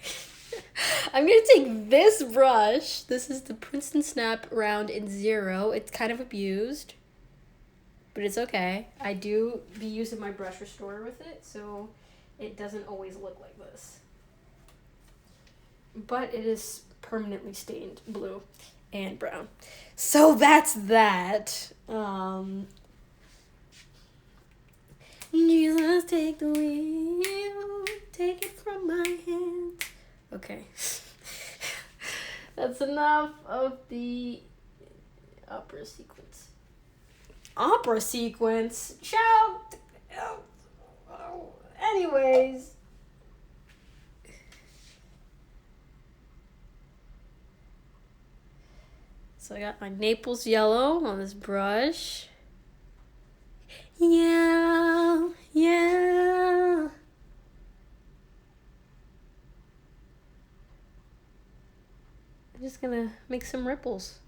I'm gonna take this brush. This is the Princeton Snap Round in 0. It's kind of abused, but it's okay. I do be using my brush restorer with it, so it doesn't always look like this. But it is permanently stained blue and brown. So that's that. Jesus, take the wheel, take it from my hand. Okay. That's enough of the opera sequence. Opera sequence? Shout! Anyways. So I got my Naples Yellow on this brush. Yeah. I'm just gonna make some ripples.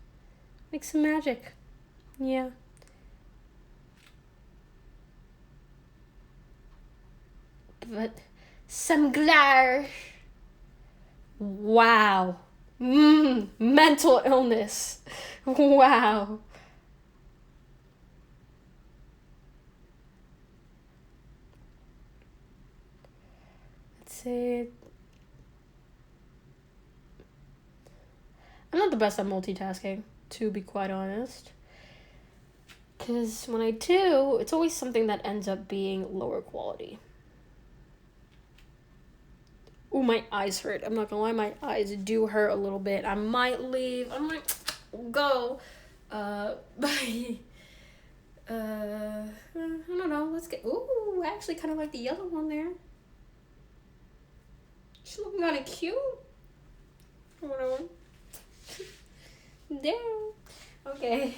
Make some magic. Yeah. But some glare. Wow. Mental illness. Wow. Let's see. I'm not the best at multitasking, to be quite honest. Because when I do, it's always something that ends up being lower quality. Ooh, my eyes hurt. I'm not gonna lie, my eyes do hurt a little bit. I might leave. I might go. I don't know. Let's get. Ooh, I actually kind of like the yellow one there. She's looking kind of cute. Whatever. Damn. Okay.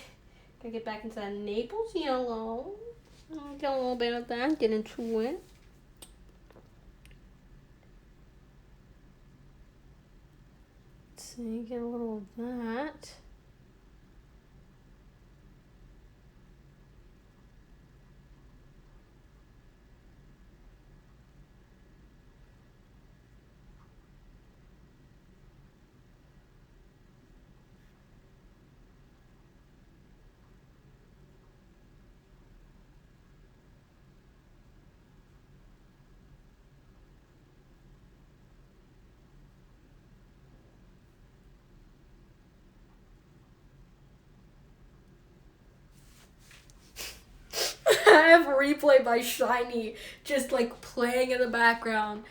Gotta get back into that Naples Yellow. Get a little bit of that. Get into it. So you get a little of that. I have a replay by Shiny just like playing in the background.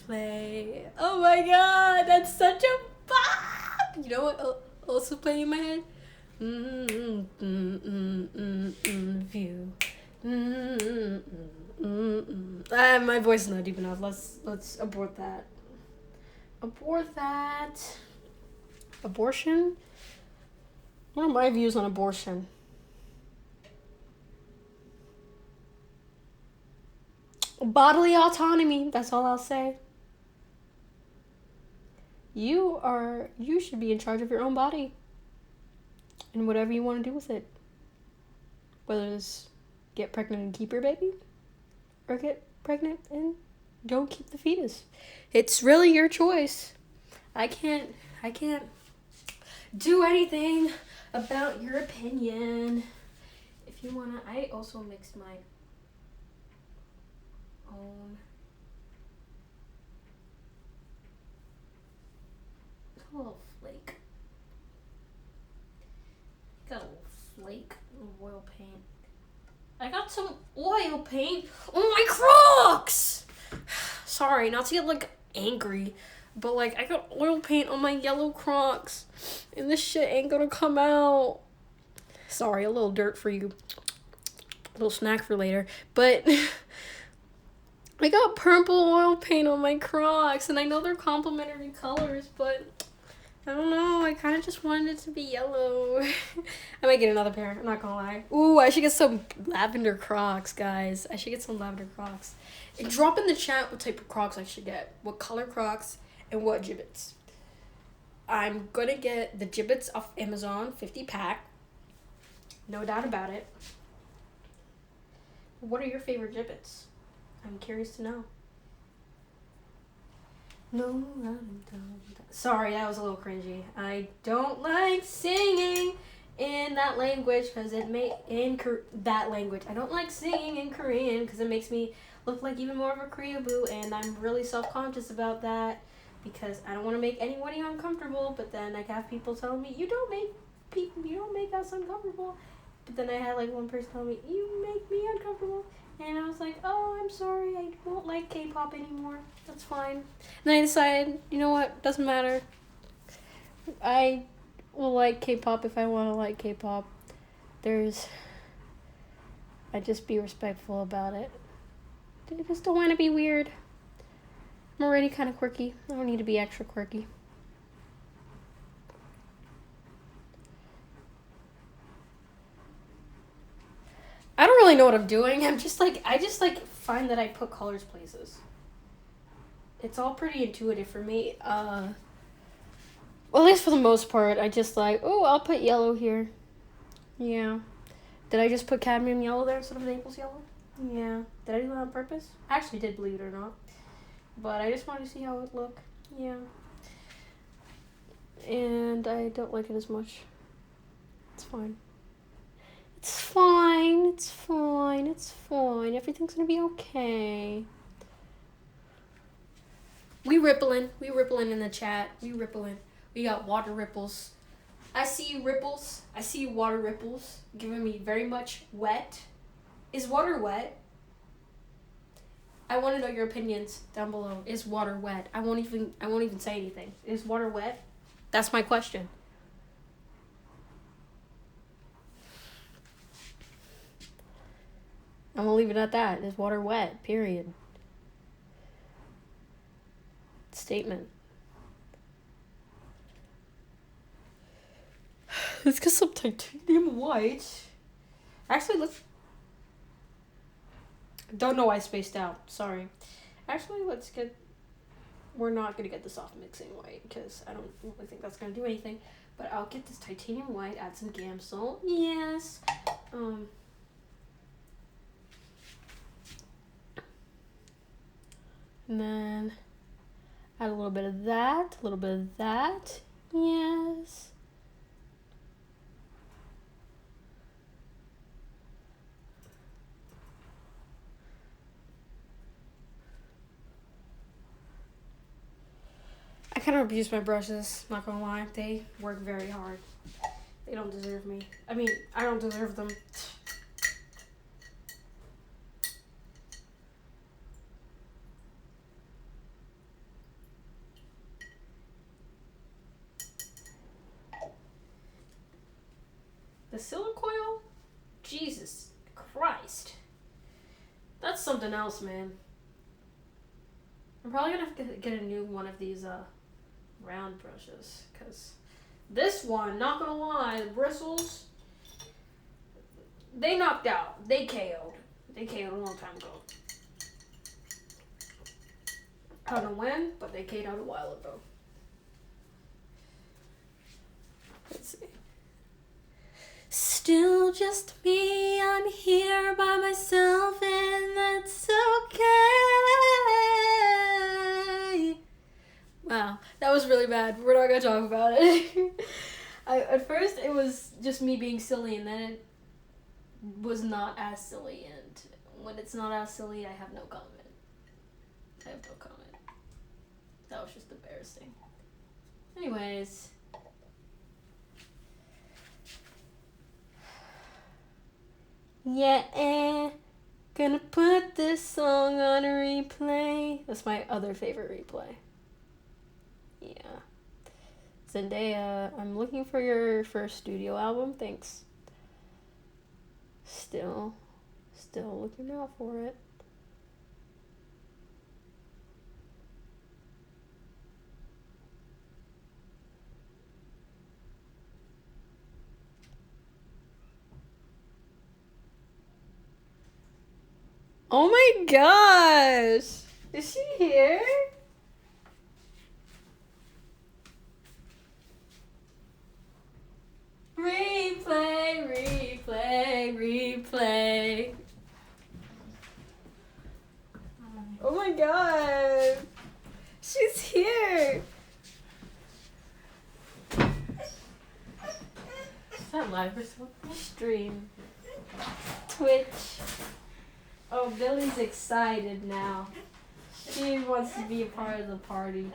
Replay. Oh my god, that's such a bop! You know what also playing in my head? View. My voice is not deep enough. Let's abort that. Abortion? What are my views on abortion? Bodily autonomy, that's all I'll say. You should be in charge of your own body. And whatever you want to do with it. Whether it's get pregnant and keep your baby, or get pregnant and don't keep the fetus. It's really your choice. I can't do anything about your opinion. If you wanna, I also mixed my own. A little flake. Got a little flake of oil paint. I got some oil paint on my Crocs! Sorry, not to get, like, angry, but, like, I got oil paint on my yellow Crocs, and this shit ain't gonna come out. Sorry, a little dirt for you. A little snack for later. But I got purple oil paint on my Crocs, and I know they're complementary colors, but I don't know. I kind of just wanted it to be yellow. I might get another pair. I'm not gonna lie. Ooh, I should get some lavender Crocs, guys. I should get some lavender Crocs. And drop in the chat what type of Crocs I should get. What color Crocs and what gibbets. I'm gonna get the gibbets off Amazon, 50-pack. No doubt about it. What are your favorite gibbets? I'm curious to know. No, sorry, that was a little cringy. I don't like singing in that language because it that language. I don't like singing in Korean because it makes me look like even more of a Koreaboo, and I'm really self-conscious about that because I don't want to make anybody uncomfortable. But then I have people telling me you don't make us uncomfortable. But then I had like one person tell me you make me uncomfortable. And I was like, oh, I'm sorry, I won't like K-pop anymore. That's fine. And then I decided, you know what, doesn't matter. I will like K-pop if I want to like K-pop. I just be respectful about it. I just don't want to be weird. I'm already kind of quirky. I don't need to be extra quirky. I don't really know what I'm doing. I just find that I put colors places. It's all pretty intuitive for me. Well, at least for the most part, I just like, oh, I'll put yellow here. Yeah. Did I just put cadmium yellow there instead of Naples Yellow? Yeah. Did I do that on purpose? I actually did, believe it or not. But I just wanted to see how it would look. Yeah. And I don't like it as much. It's fine. It's fine, it's fine, it's fine. Everything's gonna be okay. We rippling in the chat. We rippling. We got water ripples. I see you ripples. I see you water ripples. Giving me very much wet. Is water wet? I want to know your opinions down below. Is water wet? I won't even say anything. Is water wet? That's my question. I'm gonna leave it at that. Is water wet? Period. Statement. Let's get some titanium white. Actually, don't know why I spaced out. Sorry. Actually, we're not gonna get the soft mixing white because I don't really think that's gonna do anything. But I'll get this titanium white. Add some Gesso. Yes. And then add a little bit of that, a little bit of that. Yes. I kind of abuse my brushes, not gonna lie. They work very hard. They don't deserve me. I mean, I don't deserve them. The silicoil? Jesus Christ. That's something else, man. I'm probably gonna have to get a new one of these round brushes, because this one, not gonna lie, the bristles, they knocked out. They KO'd. They KO'd a long time ago. I don't know when, but they KO'd out a while ago. Let's see. Still just me, I'm here by myself, and that's okay. Wow, that was really bad. We're not gonna talk about it. At first it was just me being silly, and then it was not as silly, and when it's not as silly, I have no comment. That was just embarrassing. Anyways. Yeah, gonna put this song on a replay. That's my other favorite replay. Yeah. Zendaya, I'm looking for your first studio album. Thanks. Still looking out for it. Oh my gosh! Is she here? Replay, replay, replay. Oh my god! She's here! Is that live or something? Stream. Twitch. Oh, Billy's excited now. She wants to be a part of the party.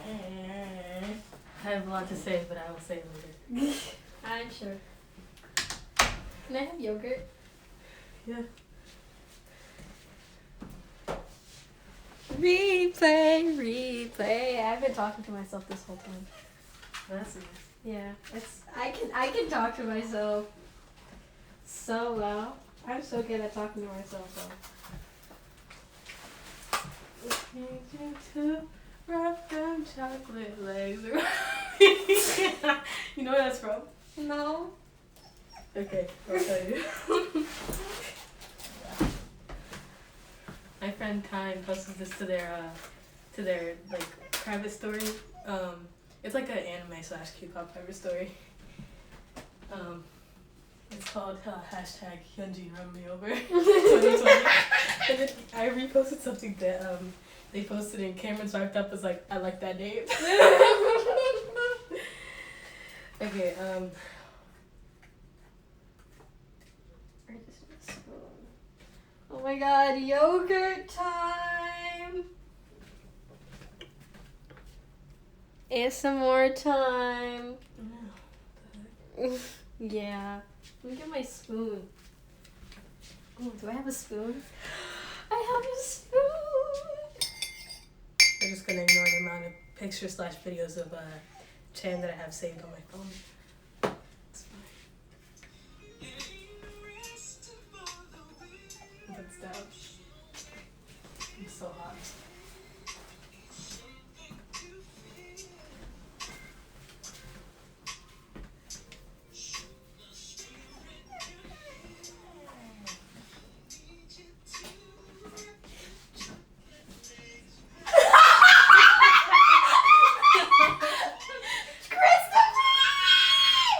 I have a lot to say, but I will say it later. I'm sure. Can I have yogurt? Yeah. Replay, replay. I've been talking to myself this whole time. That's nice. Yeah, I can talk to myself so well. I'm so good at talking to myself though. Need you to wrap them chocolate legs around me. You know where that's from? No. Okay, I'll tell you. My friend Time posted this to their like private story. It's like an anime / K-pop private story. It's called hashtag Hyunjin Run Me Over 2020. And then I reposted something that they posted and Cameron swiped up was like, I like that name. Okay, Oh my god, yogurt time! ASMR time. Yeah. Let me get my spoon. Oh, do I have a spoon? I have a spoon! I'm just gonna ignore the amount of pictures / videos of Chan that I have saved on my phone. It's fine. That's down. I'm so hot.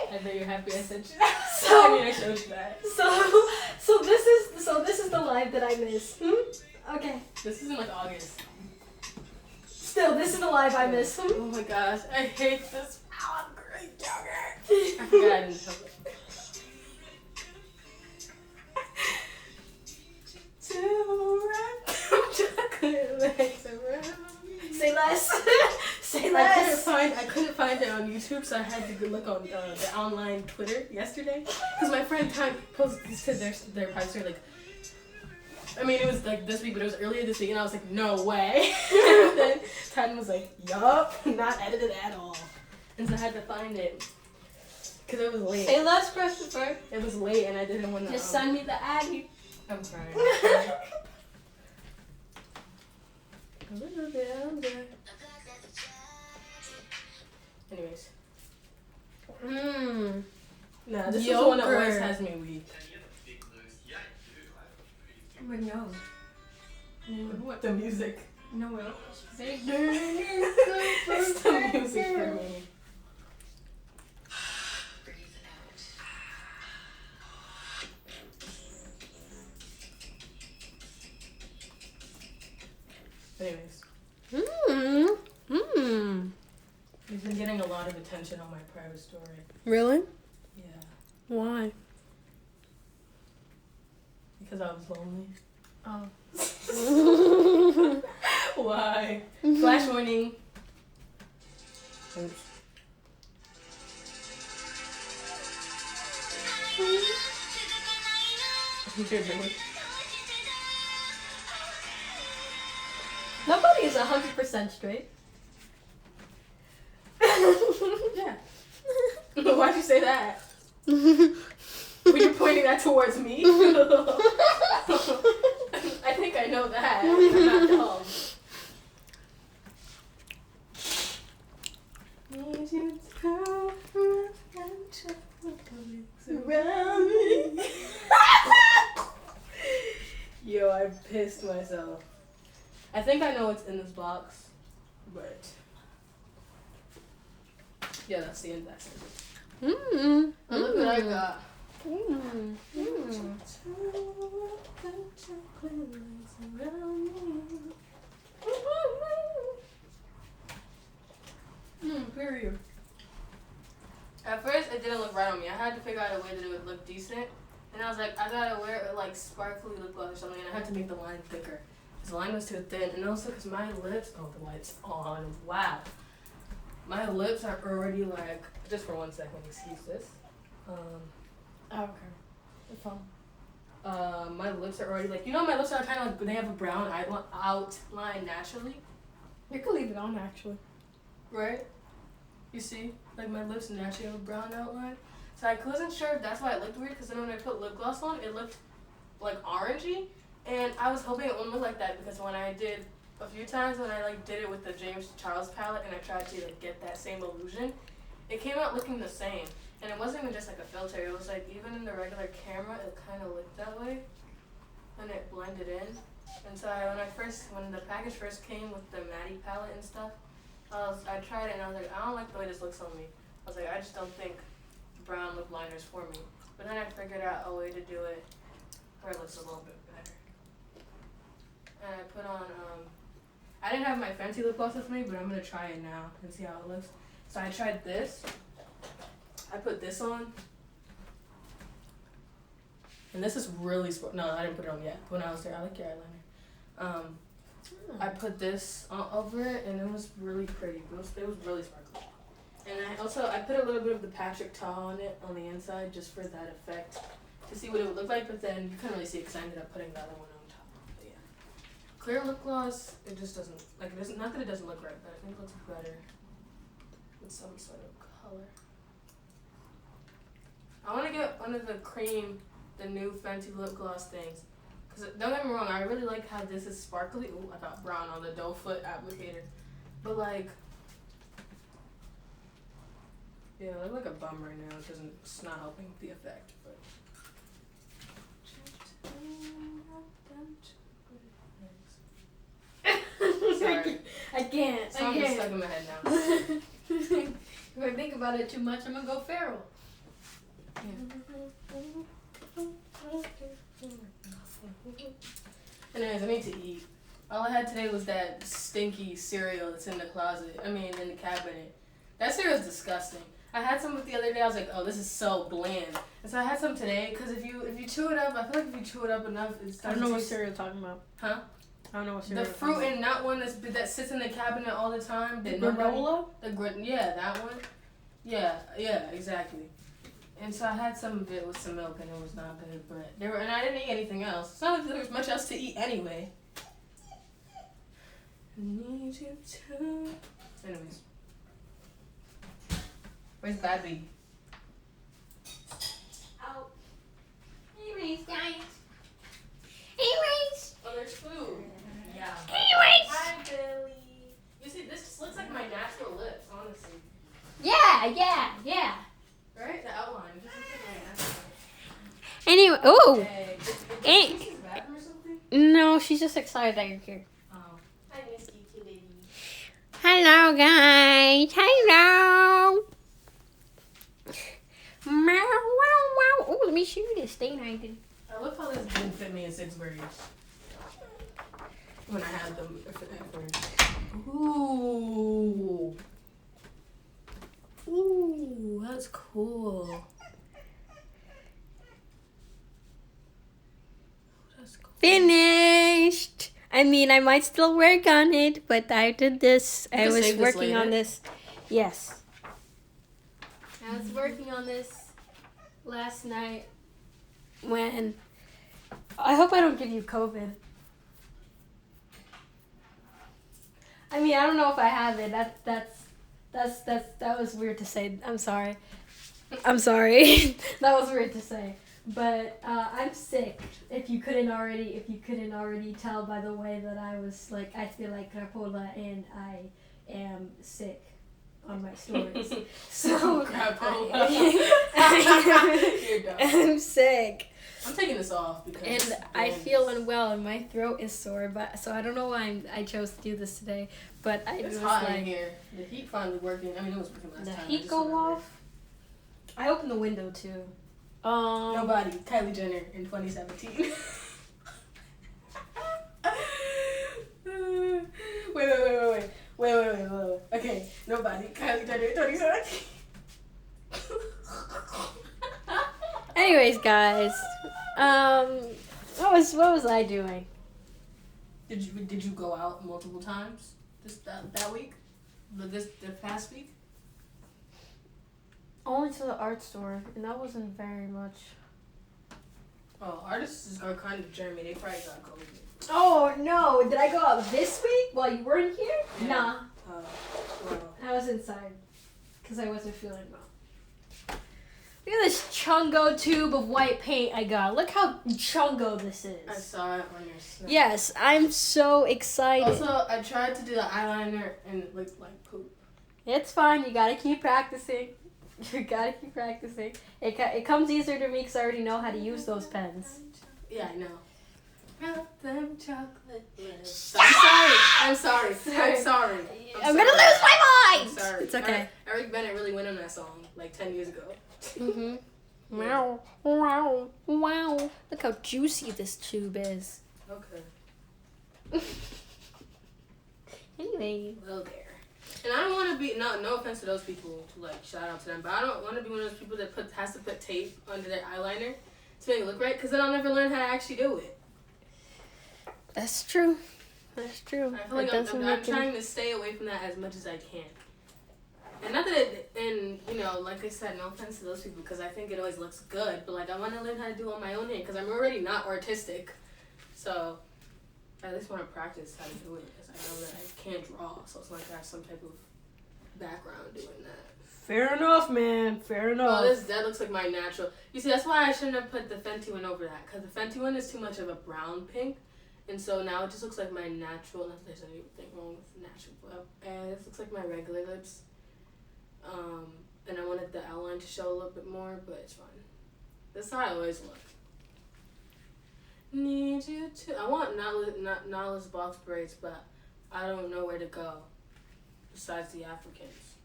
I know you're happy I sent you that. I mean, I showed you that. So this is the live that I missed. Okay. This is in like August. Still, this is the live I missed. Oh my gosh, I hate this. Oh, I'm great yogurt. I forgot I didn't tell it. Chocolate legs around me. Say less. Say I less. couldn't find it on YouTube, so I had to go look on the online Twitter yesterday. Because my friend Time posted this to their private story, like, I mean, it was like this week, but it was earlier this week, and I was like, no way. And then Time was like, yup, not edited at all. And so I had to find it. Because it was late. Say less, Christopher. It was late, and I didn't want to. Just send me the Addy. I'm crying. A little bit under. Anyways. Nah, this is the one that always has me weak. But no. What the music? No, well. It's the music for me. Anyways. You've been getting a lot of attention on my private story. Really? Yeah. Why? Because I was lonely. Oh. Why? Flash warning. Oops. Nobody is 100% straight. Yeah. Why'd you say that? Were you pointing that towards me? I think I know that. I'm not dumb. Need you to around me. Yo, this to myself. I think I know what's in this box, but yeah, that's the end. That's it. Mm. Oh, look what I got. Mm. Period. At first, it didn't look right on me. I had to figure out a way that it would look decent. And I was like, I gotta wear like sparkly lip gloss or something. And I had to make the line thicker. Because the line was too thin. And also because my lips, oh, the light's on. Wow. My lips are already like, just for 1 second, excuse this. Okay. The phone. My lips are already like, you know, my lips are kind of like, they have a brown outline naturally. You could leave it on actually. Right? You see? Like my lips naturally have a brown outline. So I wasn't sure if that's why it looked weird, because then when I put lip gloss on, it looked like orangey. And I was hoping it wouldn't look like that, because when I did a few times when I like did it with the James Charles palette and I tried to like get that same illusion, it came out looking the same. And it wasn't even just like a filter, it was like even in the regular camera it kind of looked that way. And it blended in. And so when the package first came with the Maddie palette and stuff, I tried it and I was like, I don't like the way this looks on me. I was like, I just don't think brown lip liner is for me. But then I figured out a way to do it where it looks a little bit better. And I put on, I didn't have my fancy lip gloss with me, but I'm going to try it now and see how it looks. So I tried this. I put this on. And this is really, no, I didn't put it on yet. When I was there, I like your eyeliner. I put this over it, and it was really pretty. It was really sparkly. And I put a little bit of the Patrick Taa on it on the inside just for that effect to see what it would look like. But then you couldn't really see it because I ended up putting the other one on top. But yeah, clear lip gloss. It just doesn't like it doesn't. Not that it doesn't look right, but I think it looks better with some sort of color. I want to get one of the new fancy lip gloss things. Because don't get me wrong, I really like how this is sparkly. Ooh, I got brown on the doe foot applicator. But like, yeah, I look like a bum right now. It's not helping the effect. But sorry. I can't. Song is stuck in my head now. If I think about it too much, I'm gonna go feral. Anyways, I need to eat. All I had today was that stinky cereal that's in the closet. In the cabinet. That cereal is disgusting. I had some the other day. I was like, oh, this is so bland. And so I had some today because if you chew it up, I feel like if you chew it up enough, it starts. I don't know what cereal you're talking about. Huh? I don't know what cereal. The fruit and nut one that sits in the cabinet all the time. The granola? Yeah, that one. Yeah, exactly. And so I had some of it with some milk, and it was not good. But and I didn't eat anything else. It's not like there was much else to eat anyway. Need you to. Anyways, where's Babby? Oh, hey, Race, guys. Hey, Race. Oh, there's food. Yeah. Hey, Race. Hi, Billy. You see, this just looks like my natural lips, honestly. Yeah. Right? The outline. Just looks like my natural lips. Anyway, oh. Hey, is this bathroom or something? No, she's just excited that you're here. Oh. I miss you too, baby. Hello, guys. Hello. Meow, wow, wow. Oh, let me show you this thing I did. I love how this didn't fit me in 6th grade. When I had them at first. Ooh. Ooh, that's cool. That's cool. Finished. I mean, I might still work on it, but I did this. I was save this working later. on this. Yes. I was working on this last night when I hope I don't give you COVID. I mean, I don't know if I have it. That was weird to say. I'm sorry. That was weird to say. But I'm sick. If you couldn't already tell by the way that I was like, I feel like crapola and I am sick on my stories. So You're dumb. I'm sick. I'm taking this off because And I feel unwell and my throat is sore, so I don't know why I chose to do this today. But it's hot in here. The heat finally working. I mean, it was working last time. The heat go off. I opened the window too. Nobody. Kylie Jenner in 2017. Wait. Okay, nobody. Kylie Jenner in 2017. Anyways, guys, what was I doing? Did you go out multiple times that week? The past week? Only to the art store, and that wasn't very much. Oh, artists are kind of Jeremy. They probably got COVID. Oh no! Did I go out this week while you weren't here? Yeah. Nah. Well. I was inside because I wasn't feeling well. Look at this chungo tube of white paint I got. Look how chungo this is. I saw it on your snap. Yes, I'm so excited. Also, I tried to do the eyeliner and it looked like poop. It's fine. You gotta keep practicing. You gotta keep practicing. It comes easier to me because I already know how to use those pens. Yeah, I know. Them chocolate lips. I'm sorry. I'm gonna lose my mind. I'm sorry. It's okay. Eric Bennett really went on that song like 10 years ago. Mhm. Wow, wow, wow! Look how juicy this tube is. Okay. Anyway. Well, there. And I don't want to be no offense to those people to like shout out to them, but I don't want to be one of those people that has to put tape under their eyeliner to make it look right, because then I'll never learn how to actually do it. That's true. That's true. I feel like I'm trying to stay away from that as much as I can. And not that like I said, no offense to those people, because I think it always looks good, but like I want to learn how to do it on my own hand, because I'm already not artistic. So I at least want to practice how to do it, because I know that I can't draw, so it's like I have some type of background doing that. Fair enough, man. Fair enough. Oh, that looks like my natural. You see, that's why I shouldn't have put the Fenty one over that, because the Fenty one is too much of a brown pink, and so now it just looks like my natural. Not that there's anything wrong with natural, and it looks like my regular lips. And I wanted the outline to show a little bit more, but it's fine. That's how I always look. Need you to. I want Nala's box braids, but I don't know where to go besides the Africans.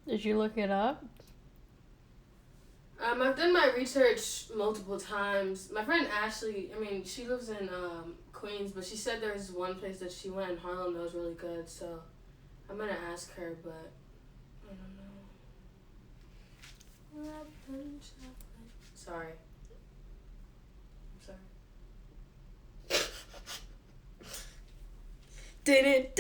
Did you look it up? I've done my research multiple times. My friend Ashley, she lives in Queens, but she said there's one place that she went in Harlem that was really good, so I'm gonna ask her, but I don't know. Sorry. I'm sorry. Did it.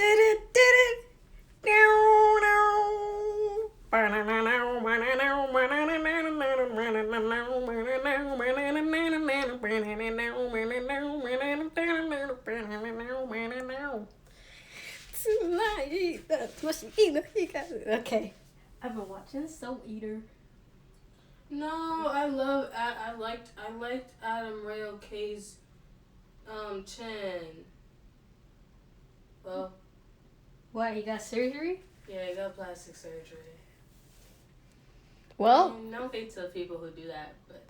Okay. I've been watching Soul Eater. No, I liked Adam Ray O'Kay's chin. Well, What, he got surgery? yeah, he got plastic surgery. Well, No hate to the people who do that, but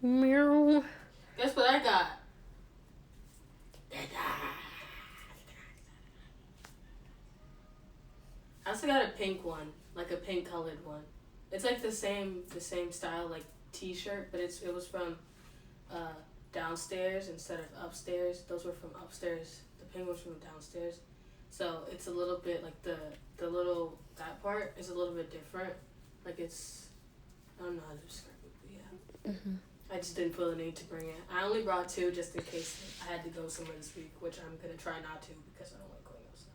meow. guess what I got? I also got a pink one, like a pink colored one. It's like the same style, like t-shirt, but it was from downstairs instead of upstairs. Those were from upstairs. The pink was from downstairs. So it's a little bit like that part is a little bit different. Like it's, I don't know how to describe it, but yeah. Mm-hmm. I just didn't feel the need to bring it. I only brought 2 just in case I had to go somewhere this week, which I'm going to try not to because I don't like going outside.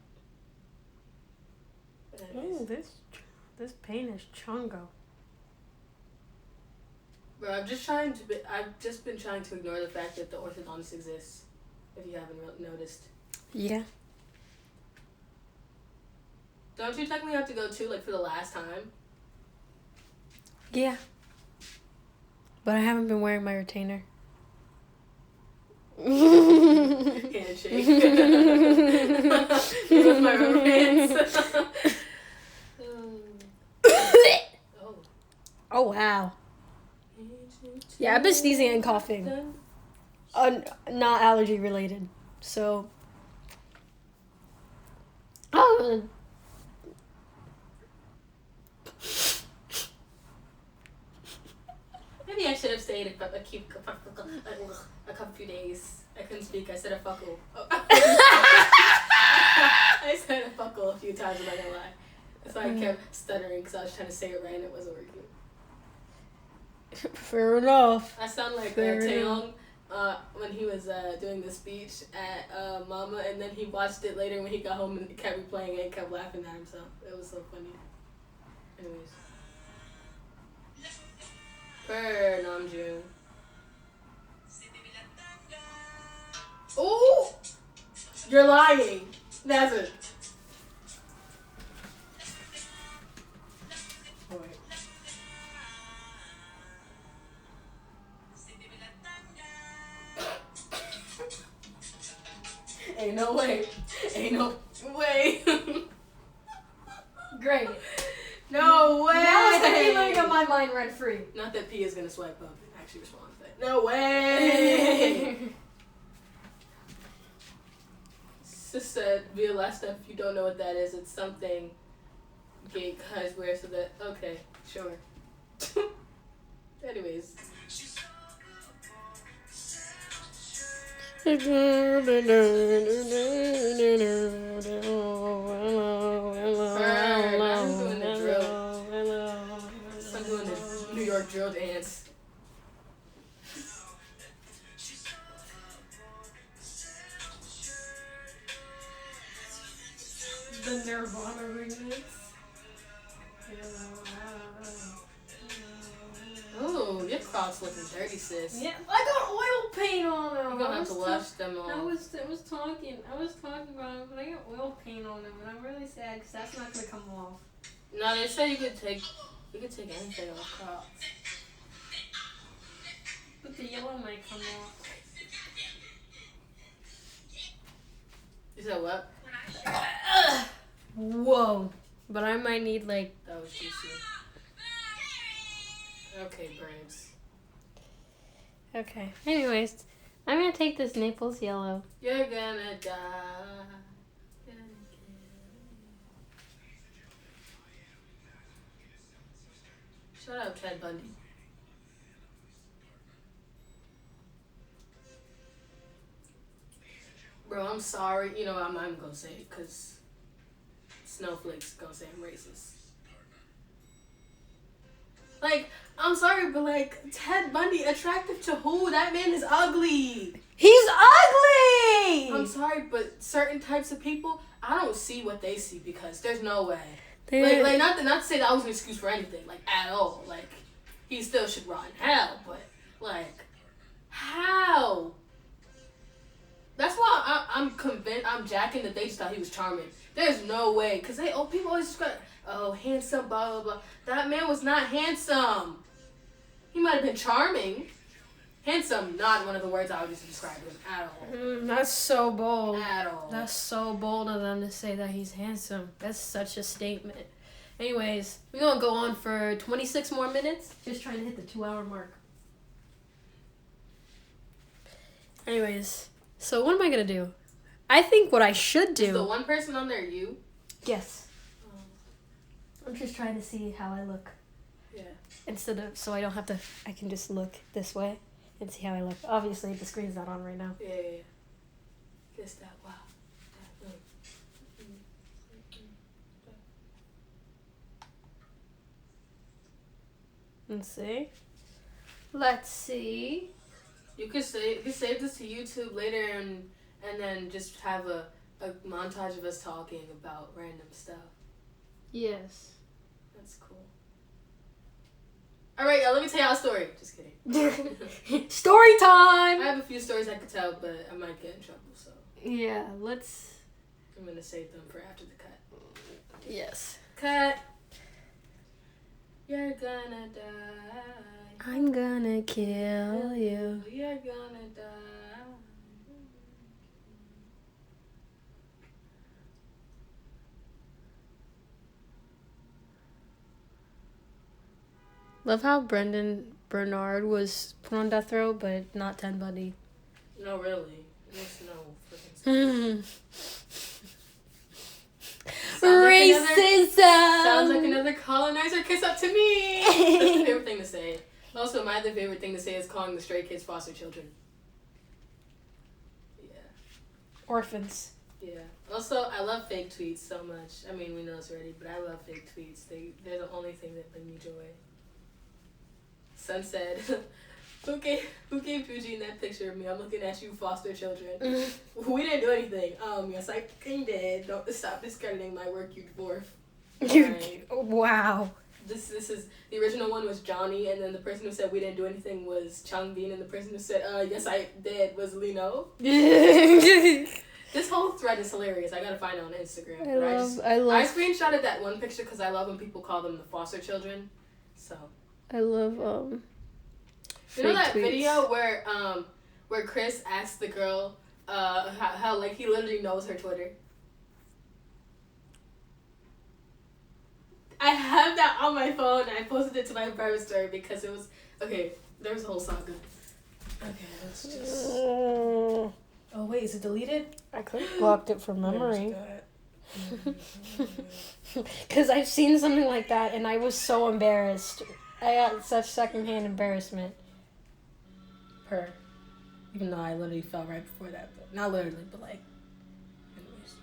But anyways. Oh, this paint is chungo. Bro, I've just been trying to ignore the fact that the orthodontist exists, if you haven't noticed. Yeah. Don't you technically have to go too, like for the last time? Yeah. But I haven't been wearing my retainer. Handshake. my rubber bands. Oh. Oh, wow. Yeah, I've been sneezing and coughing. Not allergy related. So. Oh. Maybe I should have stayed a couple few days. I couldn't speak. I said a fuckle. Oh. I said a fuckle a few times. I'm not gonna lie. So I kept stuttering because I was trying to say it right and it wasn't working. Fair enough. I sound like Taeyong when he was doing the speech at Mama, and then he watched it later when he got home and kept replaying it and kept laughing at himself. It was so funny. Anyways. Per Namjoon. Ooh! You're lying. That's it. Oh, wait. Ain't no way. Ain't no way. Great. No way. Now it's gonna be living on my mind rent free. Not that P is gonna swipe up and actually respond to that. No way. Sis said via last step. If you don't know what that is, it's something gay guys wear so that. Okay, sure. Anyways. I'm I'm doing the New York drill dance. The Nirvana remix. Oh, your Crocs looking dirty, sis. Yeah, I got oil paint on them. You're gonna have to wash them off. I was talking about it, but I got oil paint on them, and I'm really sad because that's not gonna come off. No, they said you could take anything off Crocs. But the yellow might come off. You said what? Whoa. But I might need like. That was too soon. Okay, Braves. Okay. Anyways, I'm gonna take this Naples Yellow. You're gonna die. Shout out Ted Bundy. Bro, I'm sorry. You know, I'm not even gonna say it because Snowflake's gonna say I'm racist. Like, I'm sorry, but like, Ted Bundy, attractive to who? That man is ugly. He's ugly! I'm sorry, but certain types of people, I don't see what they see because there's no way. Like not to say that I was an excuse for anything, like, at all. Like, he still should rot in hell, but, like, how? That's why I'm convinced, I'm jacking that they just thought he was charming. There's no way, because people always just got, handsome, blah, blah, blah. That man was not handsome. He might have been charming. Handsome, not one of the words I would use to describe him at all. That's so bold. At all. That's so bold of them to say that he's handsome. That's such a statement. Anyways, we're going to go on for 26 more minutes. Just trying to hit the 2-hour mark. Anyways, so what am I going to do? I think what I should do... Is the one person on there you? Yes. I'm just trying to see how I look. Yeah. Instead of... So I don't have to... I can just look this way and see how I look. Obviously, the screen's not on right now. Yeah. Just that, wow. Let's see. Let's see. You could save this to YouTube later and then just have a montage of us talking about random stuff. Yes. That's cool. Alright, y'all, let me tell y'all a story. Just kidding. Story time! I have a few stories I could tell, but I might get in trouble, so. Yeah, let's... I'm gonna save them for after the cut. Yes. Cut. You're gonna die. I'm gonna kill you. You're gonna die. 'Cause Love how Brendan Bernard was put on death row, but not Ted Bundy. No, really. There's no freaking Racism! Sounds like another colonizer kiss up to me! That's my favorite thing to say. Also, my other favorite thing to say is calling the stray kids foster children. Yeah. Orphans. Yeah. Also, I love fake tweets so much. I mean, we know this already, but I love fake tweets. They're the only thing that bring me joy. Son said, who gave Fuji in that picture of me? I'm looking at you, foster children. We didn't do anything. Yes, I fucking did. Don't stop discrediting my work, you dwarf. Right. Wow. This is the original one was Johnny, and then the person who said we didn't do anything was Changbin, and the person who said yes I did was Lino. This whole thread is hilarious. I gotta find it on Instagram. I screenshotted that one picture because I love when people call them the foster children. So I love you know that tweets. Video where Chris asked the girl how like he literally knows her Twitter. I have that on my phone and I posted it to my private story because it was okay. There was a whole saga. Okay, let's just. Oh wait, is it deleted? I could have blocked it from memory. Because I've seen something like that and I was so embarrassed. I got such secondhand embarrassment. Even though I literally fell right before that, but not literally, but like. Anyways,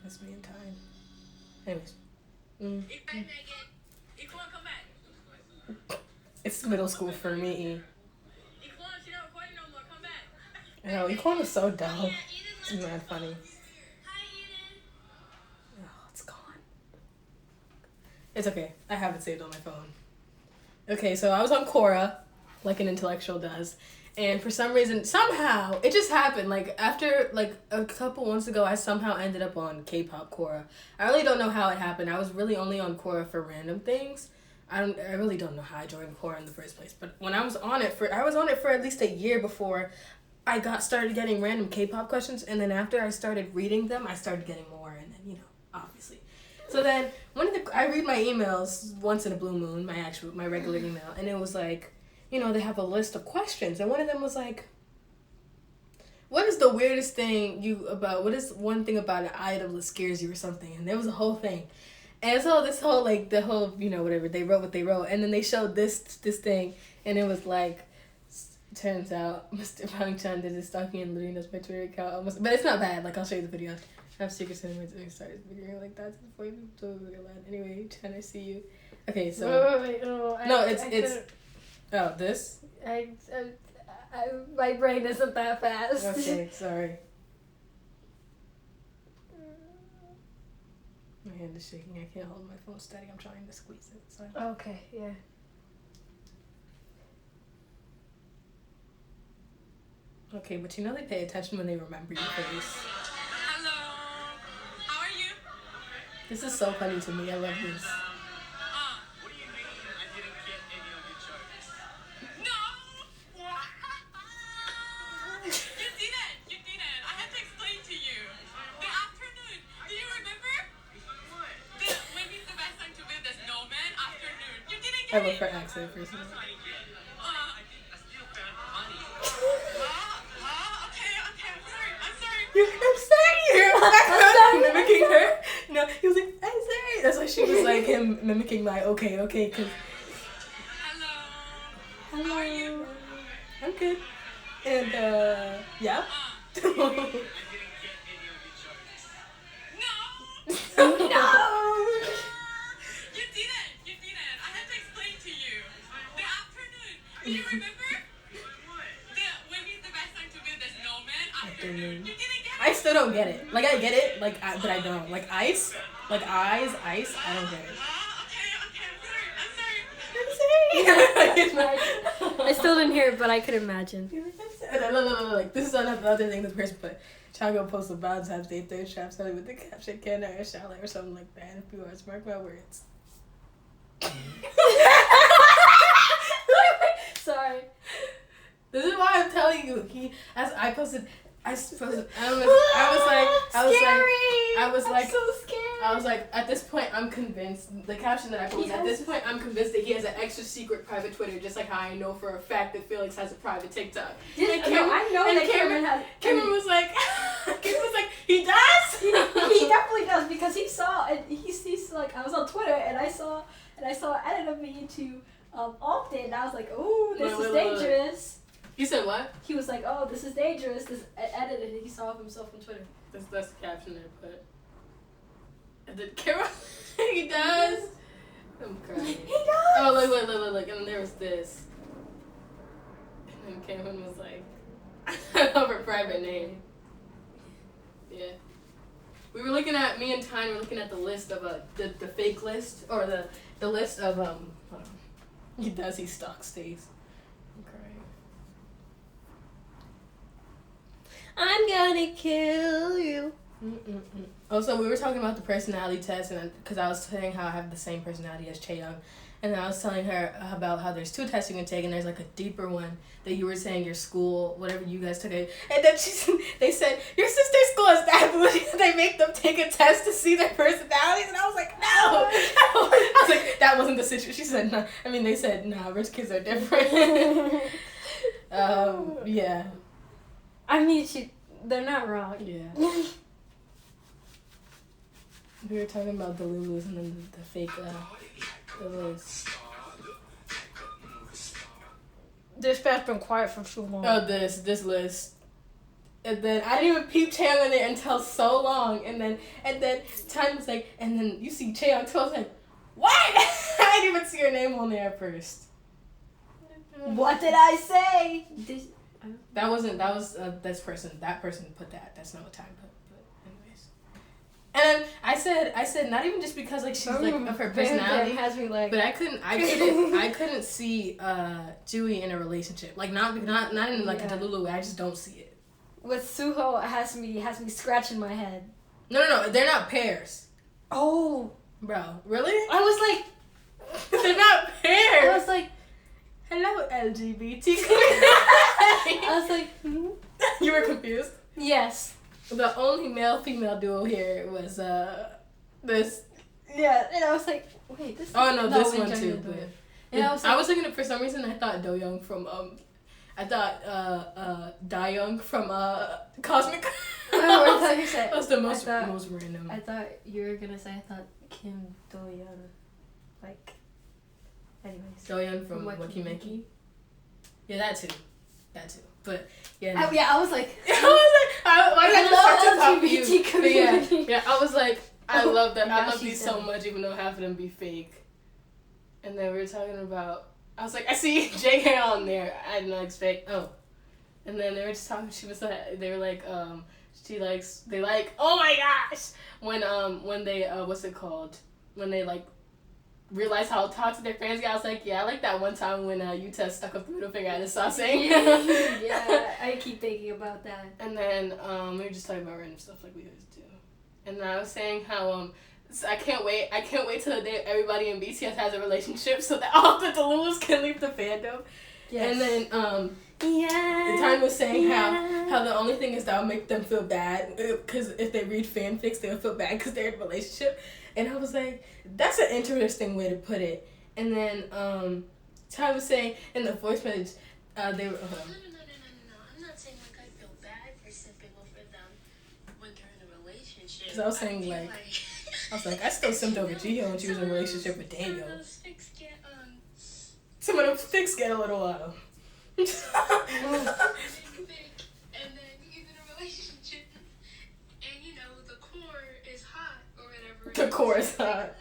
that's me in time. Anyways. It's middle school for me. No, Equan is so dumb. It's mad funny. Oh, it's gone. It's okay. I have it saved on my phone. Okay, so I was on Quora, like an intellectual does. And for some reason, somehow, it just happened. Like, after, like, a couple months ago, I somehow ended up on K-pop Quora. I really don't know how it happened. I was really only on Quora for random things. I really don't know how I joined Quora in the first place. But when I was on it for at least a year before I started getting random K-pop questions. And then after I started reading them, I started getting more. And then, obviously. So then, I read my emails once in a blue moon, my regular email. And it was like, they have a list of questions. And one of them was like, what is the weirdest thing what is one thing about an idol that scares you or something? And there was a whole thing. And so this whole, like, the whole, whatever, they wrote what they wrote. And then they showed this thing. And it was like, turns out Mr. Bang Chan did his stalking and literally knows my Twitter account almost. But it's not bad. Like, I'll show you the video. I have secrets in my started figuring like that before you told me about. Anyway, Chan, I see you. Okay, so. Wait. No, it's. Oh, this? My brain isn't that fast. Okay, sorry. My hand is shaking. I can't hold my phone steady. I'm trying to squeeze it. So. Okay, yeah. Okay, but they pay attention when they remember your face. Hello. How are you? This is so funny to me. I love this. What do you mean I didn't get any of your jokes? No! You didn't. I had to explain to you. The afternoon. Do you remember? What? When is the best time to build a snowman? Afternoon. You didn't I get look it. for accent for a second. I'm mimicking her. No, he was like, I'm sorry. That's why she was like him mimicking my okay, cause. Hello. How are you? I'm good. And yeah. No. No. You didn't. I had to explain to you. The afternoon. Do you remember? When is the best time to build a snowman? Afternoon. You didn't get it. I still don't get it. Like, I get it, but I don't. Like, ice, like ice, I don't get it. I'm sorry. I still didn't hear it, but I could imagine. No. Like, this is another thing this person put. Chango posted Valentine's Day third trap selling with the caption, "Can I chalet" or something like that. And a few words, mark my words. Sorry. This is why I'm telling you. I was like, I'm so scared. I was like, at this point, I'm convinced. The caption that I posted, at this point, I'm convinced that he has an extra secret private Twitter, just like how I know for a fact that Felix has a private TikTok. I know that Cameron has. Cameron was like, he does? He definitely does, because he saw, and he's like, I was on Twitter, and I saw an edit of me to opt in, and I was like, ooh, this is dangerous. You said what? He was like, oh, this is dangerous, this edit, and he saw of himself on Twitter. That's the caption I put. And then Cameron, he does. I'm crying. He does. Oh, look, and then there was this. And then Cameron was like, of her private name. Yeah. We were looking at, me and Tyne were looking at the list of, the fake list, or the list of, hold on. He does, he stalks Stace. I'm crying. I'm gonna kill you. Also, we were talking about the personality test, and because I was saying how I have the same personality as Chaeyoung, and then I was telling her about how there's 2 tests you can take, and there's like a deeper one that you were saying your school, whatever you guys took it, and then they said your sister's school is that bougie. They make them take a test to see their personalities, and I was like, no. I was like, that wasn't the situation. She said, no. I mean, they said, no, rich kids are different. Yeah. I mean, they're not wrong. Yeah. We were talking about the Lulus and then the fake the list. This bat's been quiet for so long. Oh, this list. And then I didn't even peep Chaeyoung in there until so long. And then Time was like, and then you see Chaeyoung too. I was like, what? I didn't even see her name on there at first. What did I say? That was this person. That person put that. That's not what Time put. But anyways. And then I said not even just because like she's like of her personality has me like. But I couldn't see Dewey in a relationship. Like not in like a Delulu way. I just don't see it. With Suho, it has me scratching my head. No, they're not pairs. Oh, bro, really? I was like, they're not pairs. I was like, hello LGBT. I was like, You were confused? Yes. The only male-female duo here was this. Yeah, and I was like, wait, this. Oh no, this one too. But and I was thinking of, for some reason I thought Do-young from Da-young from Cosmic. I thought you said. That was the most random. I thought you were gonna say. I thought Kim Do-young, like. Anyways. Do-young from Wakimeki. Yeah, that too. But yeah. No. I was like. Why did I love just talk to LGBT you? community. Yeah. I was like, I love them. I love these so done. much, even though half of them be fake. And then we were talking about. I was like, I see JK on there. I didn't expect. Oh. And then they were just talking. She was like, they were like, they like. Oh my gosh! When they what's it called? When they like. Realize how toxic their fans get. I was like, yeah, I like that one time when Yuta stuck up the middle finger at his saucing. Yeah, I keep thinking about that. And then we were just talking about random stuff like we always do. And then I was saying how I can't wait till the day everybody in BTS has a relationship so that all the Delulus can leave the fandom. Yes. And then the Time was saying how the only thing is that will make them feel bad because if they read fanfics they'll feel bad because they're in a relationship. And I was like, that's an interesting way to put it. And then Ty was saying in the voice message, they were. No. I'm not saying like I feel bad for simping over them when they're in a relationship. Because I was saying I I still simped over Jiho when she was in a relationship with Daniel. Some of those fics get a little and then he's in a relationship, and the core is hot or whatever. The core is hot.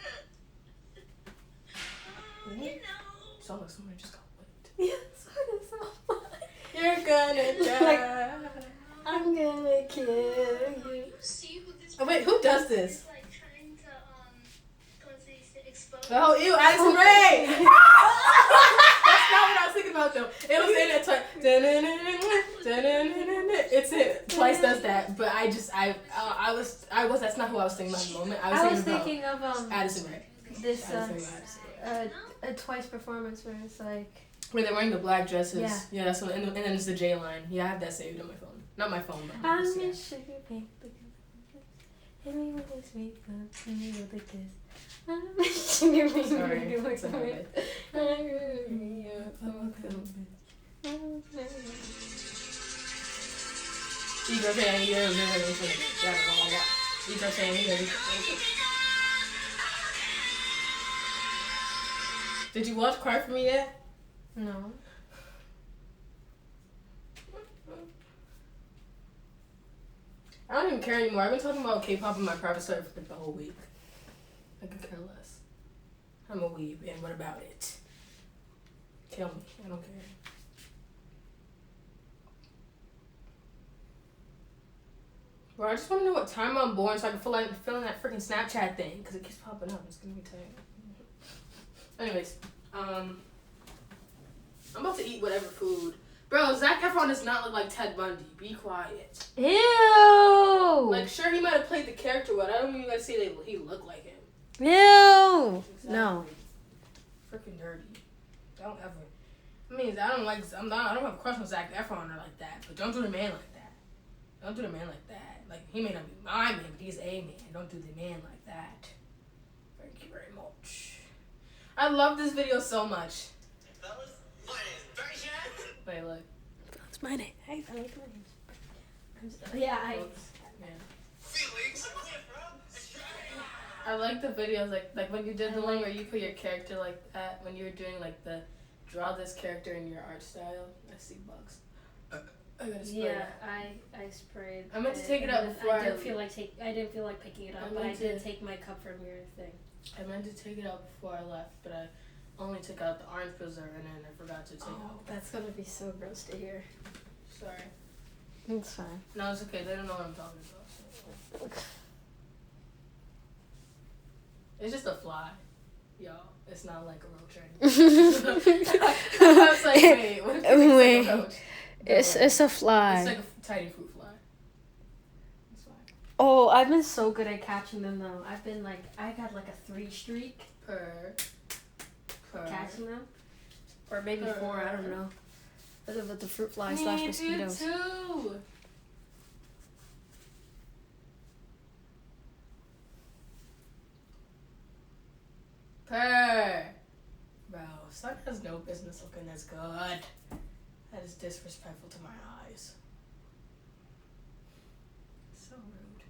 Sound like someone just got whipped. Yes, so You're gonna die. I'm gonna kill you. See who this Wait, who does this? is like trying to expose. Oh, ew, Addison Rae! That's not what I was thinking about though. It was in it twice. It's it. Twice does that, but that's not who I was thinking about at the moment. I was thinking of Addison Rae. This a Twice performance where it's like where they're wearing the black dresses. Yeah, that's what, and then it's the J line. Yeah, I have that saved on my phone. Not my phone, but I'm a sugar baby. Hit me with this makeup, hit me with a kiss. Sorry, it's a habit. Did you watch Cry For Me yet? No. I don't even care anymore. I've been talking about K-pop in my private story for like the whole week. I could care less. I'm a weeb, and what about it? Tell me. I don't care. Bro, I just want to know what time I'm born so I can fill in that freaking Snapchat thing because it keeps popping up. It's gonna be tight. Anyways, I'm about to eat whatever food. Bro, Zac Efron does not look like Ted Bundy. Be quiet. Ew! Like, sure, he might have played the character, but I don't even gotta say that he looked like him. Ew! Exactly. No. Freaking dirty. Don't ever. I mean, I don't have a crush on Zac Efron or like that, but don't do the man like that. Don't do the man like that. Like, he may not be my man, but he's a man. Don't do the man like that. Thank you very much. I love this video so much. Fellas, my name's Bertrand. Wait, look. That's my name. Hey, I like my name. Yeah, Feelings. I like the videos, like when you did the one where you put your character like that, when you were doing like the draw this character in your art style. I see bugs. I gotta spray Yeah, it. I sprayed. I meant to take it out before I didn't feel like picking it up, but I did take my cup from your thing. I meant to take it out before I left, but I only took out the orange preserve and then I forgot to take out. That's gonna be so gross to hear. Sorry. It's fine. No, it's okay. They don't know what I'm talking about. So. It's just a fly, y'all. It's not like a roach or anything. I was like, wait, what if it's like a roach? It's a fly. It's like a tiny fruit fly. It's fine. Oh, I've been so good at catching them though. I got like a 3 streak Per. catching them, or maybe 4. I don't know. With the fruit fly / Me mosquitoes. too. Purr. Bro, sun has no business looking as good. That is disrespectful to my eyes. So rude.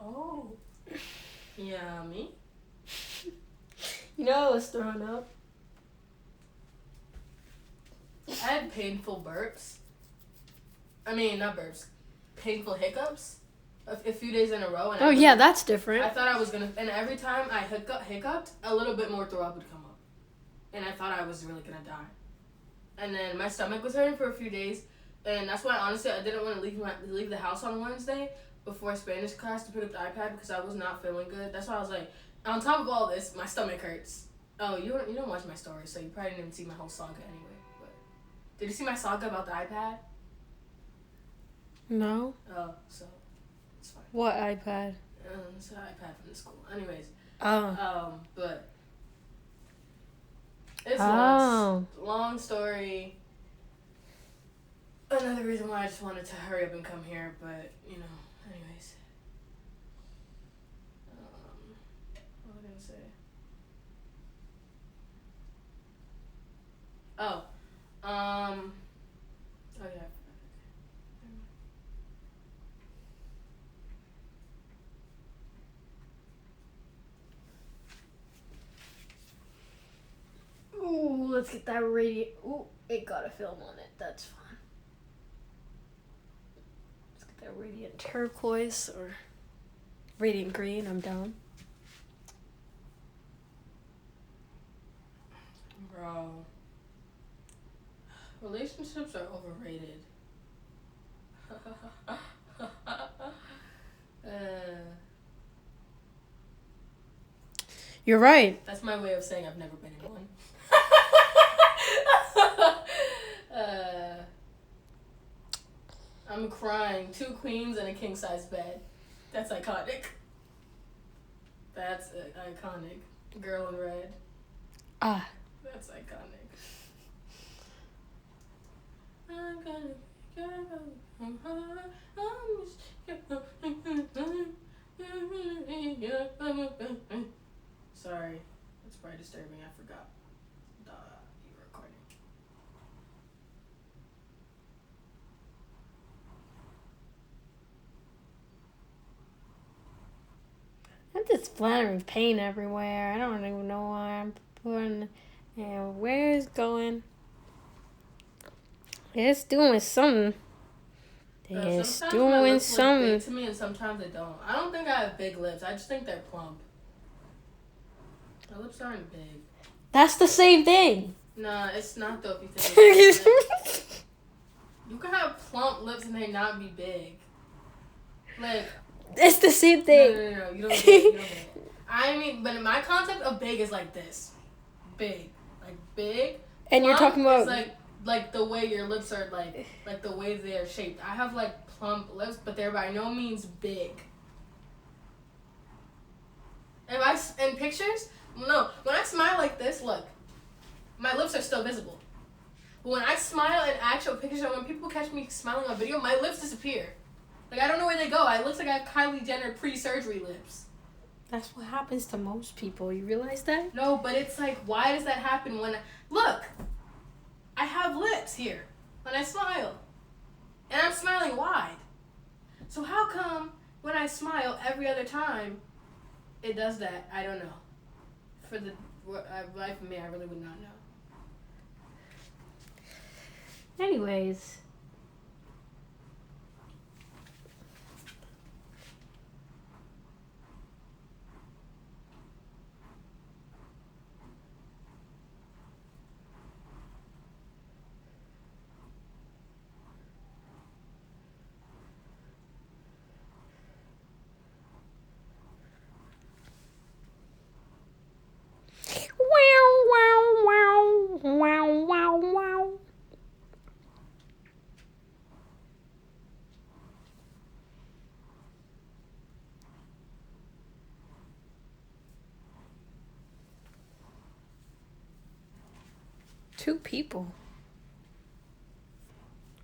Oh. Yummy. You know I was throwing up. I had painful burps. I mean, not burps. Painful hiccups. A few days in a row. And Oh yeah, that's different. I thought I was gonna, and every time I hiccuped, a little bit more throw up would come up, and I thought I was really gonna die. And then my stomach was hurting for a few days, and that's why honestly I didn't want to leave the house on Wednesday before Spanish class to pick up the iPad because I was not feeling good. That's why I was like, on top of all this, my stomach hurts. Oh, you don't watch my story, so you probably didn't even see my whole saga anyway. But did you see my saga about the iPad? No. Oh, so it's fine. What iPad? It's an iPad from the school. Anyways. Oh. But it's Oh. long story. Another reason why I just wanted to hurry up and come here, but you know, anyways. What was I gonna say? Oh, oh yeah. Ooh, let's get that radiant. Ooh, it got a film on it. That's fine. Let's get that radiant turquoise or radiant green. I'm down. Bro. Relationships are overrated. You're right. That's my way of saying I've never been in one. I'm crying. 2 queens and a king-size bed. That's iconic. That's iconic. Girl in red. Ah. That's iconic. I'm gonna go from home. Sorry, that's probably disturbing. I forgot. You were recording. I'm just splattering paint everywhere. I don't even know why I'm putting and where it's going. It's doing something. It's Sometimes my doing lips look something. big to me, and sometimes they don't. I don't think I have big lips. I just think they're plump. My lips aren't big. That's the same thing. Nah, it's not though. If you think you can have plump lips and they not be big. Like It's the same thing. no. You don't get it. You don't get it. I mean, but my concept of big is like this. Big. Like big. And you're talking about is like the way your lips are like the way they are shaped. I have like plump lips, but they're by no means big. In pictures, no. When I smile like this, look, my lips are still visible. But when I smile in actual pictures, and when people catch me smiling on video, my lips disappear. Like I don't know where they go. It looks like I have Kylie Jenner pre-surgery lips. that's what happens to most people. You realize that? No, but it's like, why does that happen when look, I have lips here when I smile. And I'm smiling wide. So how come when I smile every other time, it does that? I don't know. For the life of me, I really would not know. Anyways. Wow. Two people.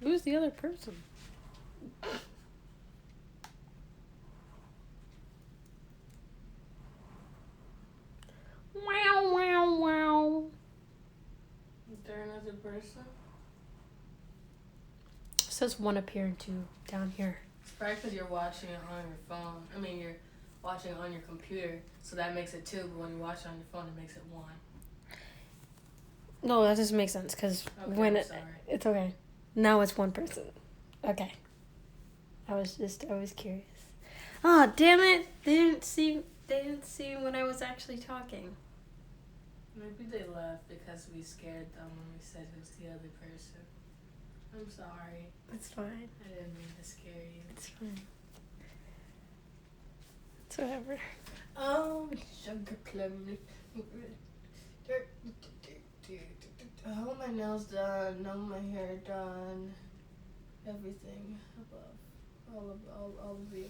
Who's the other person? Wow. Is there another person? It says one appearing two down here. It's probably because you're watching it on your phone. I mean, you're watching it on your computer, so that makes it two. But when you watch it on your phone, it makes it one. No, that doesn't make sense because Okay, I'm sorry. it's okay. Now it's one person. Okay. I was curious. Oh, damn it. They didn't see when I was actually talking. Maybe they left because we scared them when we said it was the other person. I'm sorry. It's fine. I didn't mean to scare you. It's fine. It's whatever. Sugar plum. I want my nails done. I want my hair done. Everything above. All of the above.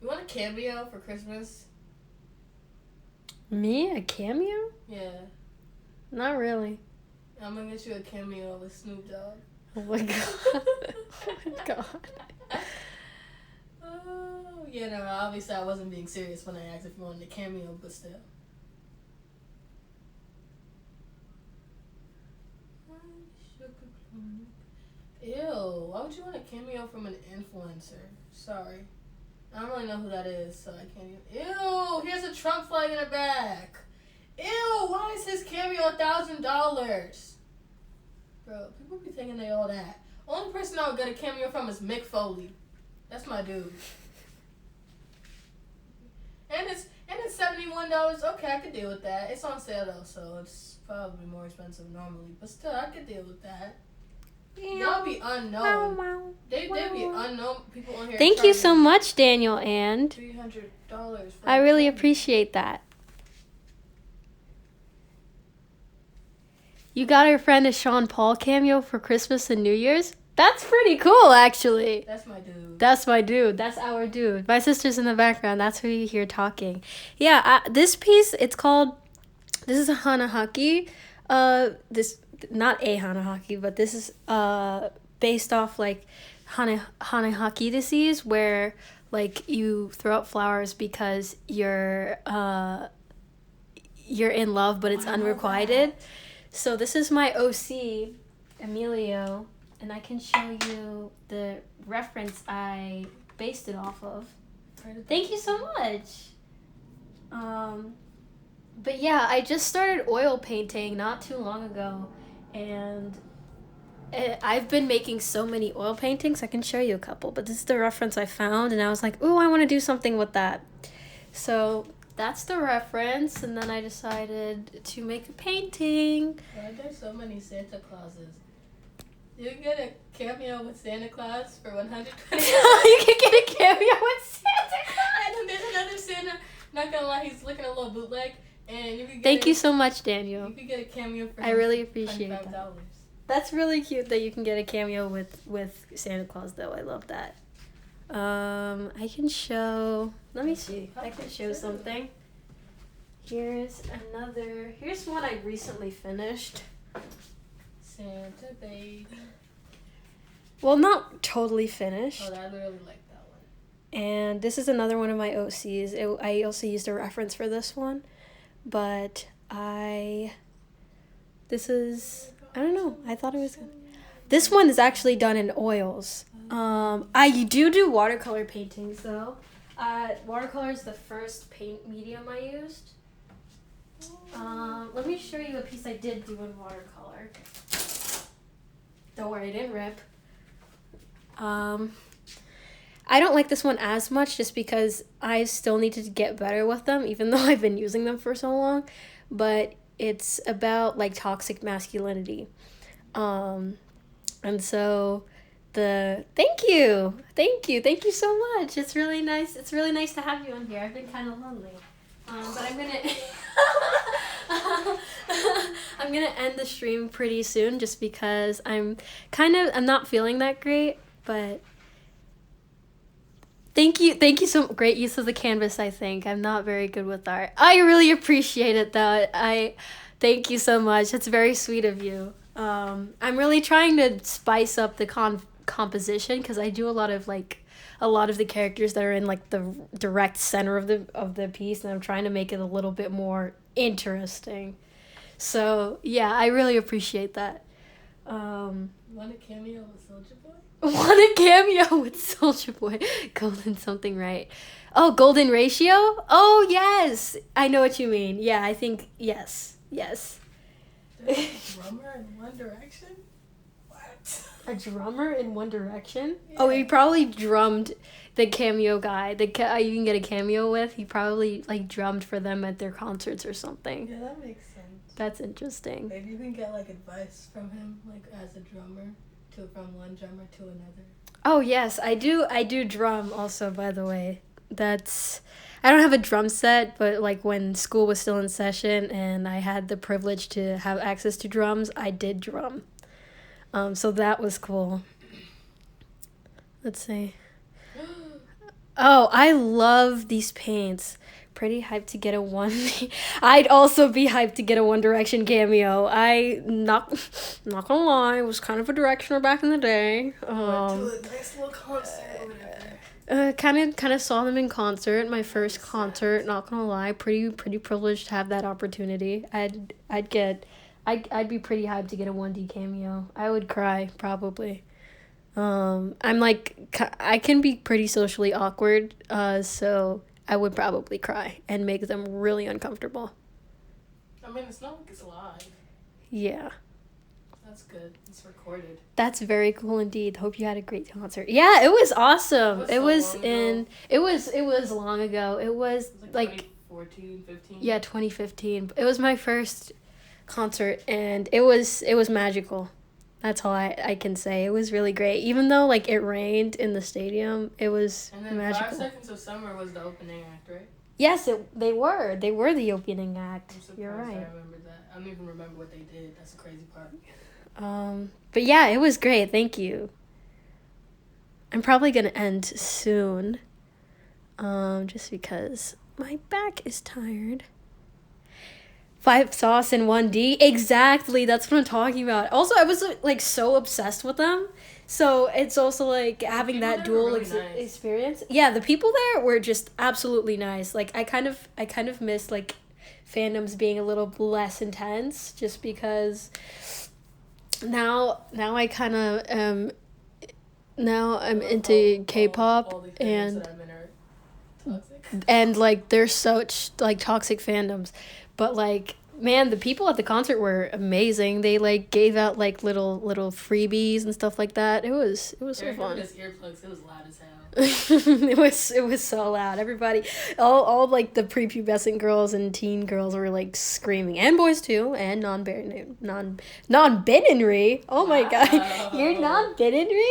You want a cameo for Christmas? Me? A cameo? Yeah. Not really. I'm gonna get you a cameo with Snoop Dogg. Oh my god. Oh my god. Oh, yeah, no, obviously I wasn't being serious when I asked if you wanted a cameo, but still. Ew, why would you want a cameo from an influencer? Sorry. I don't really know who that is, so I can't even. Ew, he has a Trump flag in the back. Ew, why is his cameo $1,000? Bro, people be thinking they all that. Only person I would get a cameo from is Mick Foley. That's my dude. And it's $71. Okay, I could deal with that. It's on sale though, so it's probably more expensive normally. But still, I could deal with that. Y'all be unknown. They be unknown people on here. Thank you so much, Daniel, and $300. I really appreciate that. You got our friend a Sean Paul cameo for Christmas and New Year's? That's pretty cool, actually. That's my dude. That's my dude. That's our dude. My sister's in the background. That's who you hear talking. Yeah, this piece, it's called, this is a hanahaki. This, not a hanahaki, but this is based off like hanahaki disease, where like you throw out flowers because you're in love, but it's unrequited. So this is my OC, Emilio. And I can show you the reference I based it off of. Thank you so much. But yeah, I just started oil painting not too long ago. And I've been making so many oil paintings. I can show you a couple. But this is the reference I found. And I was like, ooh, I want to do something with that. So that's the reference. And then I decided to make a painting. Why are there so many Santa Clauses? You can get a cameo with Santa Claus for $120. You can get a cameo with Santa Claus. And then there's another Santa. Not gonna lie, he's looking a little bootleg. And you can get Thank you so much, Daniel. You can get a cameo for I really appreciate $25. that. That's really cute that you can get a cameo with Santa Claus, though. I love that. I can show. Let me see. I can show something. Here's one I recently finished. Santa baby. Well, not totally finished. Oh, I really like that one. And this is another one of my OCs. I also used a reference for this one. But I don't know. I thought it was good. This one is actually done in oils. I do watercolor paintings, though. Watercolor is the first paint medium I used. Let me show you a piece I did do in watercolor. Don't worry, I didn't rip. I don't like this one as much just because I still need to get better with them, even though I've been using them for so long. But it's about like toxic masculinity. And so thank you so much. It's really nice. It's really nice to have you on here. I've been kind of lonely. But I'm gonna end the stream pretty soon just because I'm not feeling that great, but thank you so great use of the canvas. I think I'm not very good with art. I really appreciate it though. Thank you so much. It's very sweet of you. I'm really trying to spice up the composition because I do a lot of the characters that are in like the direct center of the piece, and I'm trying to make it a little bit more interesting. So yeah, I really appreciate that. Want a cameo with Soulja Boy? Want a cameo with Soulja Boy? Golden something, right? Oh, golden ratio? Oh yes, I know what you mean. Yeah, I think yes. There's a drummer in One Direction? What? A drummer in One Direction? Yeah. Oh, he probably drummed the cameo guy. You can get a cameo with. He probably like drummed for them at their concerts or something. Yeah, that makes sense. That's interesting. Maybe you can get like advice from him, like as a drummer, from one drummer to another. Oh yes, I do drum also, by the way. I don't have a drum set, but like when school was still in session and I had the privilege to have access to drums, I did drum. So that was cool. Let's see. Oh, I love these paints. Pretty hyped to get a one. I'd also be hyped to get a One Direction cameo. I not gonna lie, was kind of a Directioner back in the day. Went to a nice little concert over there. Kind of saw them in concert. My first concert. Not gonna lie, pretty privileged to have that opportunity. I'd be pretty hyped to get a 1D cameo. I would cry probably. I'm like I can be pretty socially awkward. So I would probably cry and make them really uncomfortable. I mean, it's not like it's live. Yeah. That's good. It's recorded. That's very cool indeed. Hope you had a great concert. Yeah, it was awesome. It was long ago. It was like 2014, 15. Yeah, 2015. It was my first concert and it was magical. That's all I can say. It was really great. Even though like it rained in the stadium, it was and then magical. 5 Seconds of Summer was the opening act, right? Yes, they were. They were the opening act. I'm surprised. You're right. I remember that. I don't even remember what they did. That's the crazy part. But yeah, it was great. Thank you. I'm probably gonna end soon. Just because my back is tired. 5 sauce and 1D. Exactly. That's what I'm talking about. Also, I was like so obsessed with them. So it's also like having people that there were dual really nice. experience. Yeah, the people there were just absolutely nice. Like I kind of miss like fandoms being a little less intense, just because now I kind of now I'm into K-pop all the fandoms and that I'm in are toxic. and like there's such like toxic fandoms, but like man, the people at the concert were amazing. They like gave out like little freebies and stuff like that. It was so fun. His earplugs, it was loud as hell. it was so loud. Everybody, all like the prepubescent girls and teen girls were like screaming, and boys too, and non-binary. Oh my god, you're non-binary?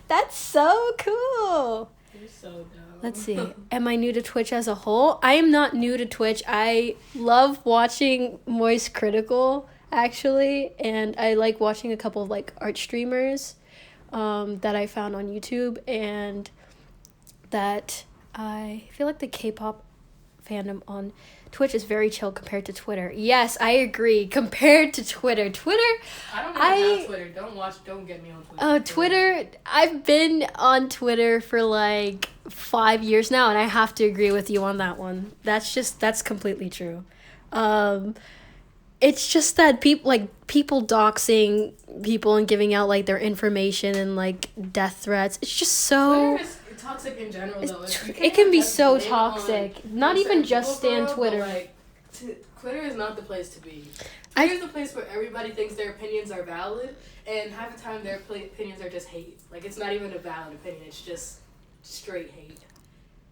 That's so cool. You're so dumb. Let's see. Am I new to Twitch as a whole? I am not new to Twitch. I love watching Moist Critical, actually, and I like watching a couple of like art streamers that I found on YouTube, and that I feel like the K-pop fandom on Twitch is very chill compared to Twitter. Yes, I agree. Compared to Twitter. I don't even have Twitter. Don't get me on Twitter. Twitter, I've been on Twitter for like 5 years now, and I have to agree with you on that one. That's completely true. It's just that people doxing people and giving out like their information and like death threats. It's just so Twitter is toxic in general, though. It can be so toxic. Not even just stand Twitter. Like, Twitter is not the place to be. Twitter is the place where everybody thinks their opinions are valid, and half the time their opinions are just hate. Like, it's not even a valid opinion. It's just straight hate,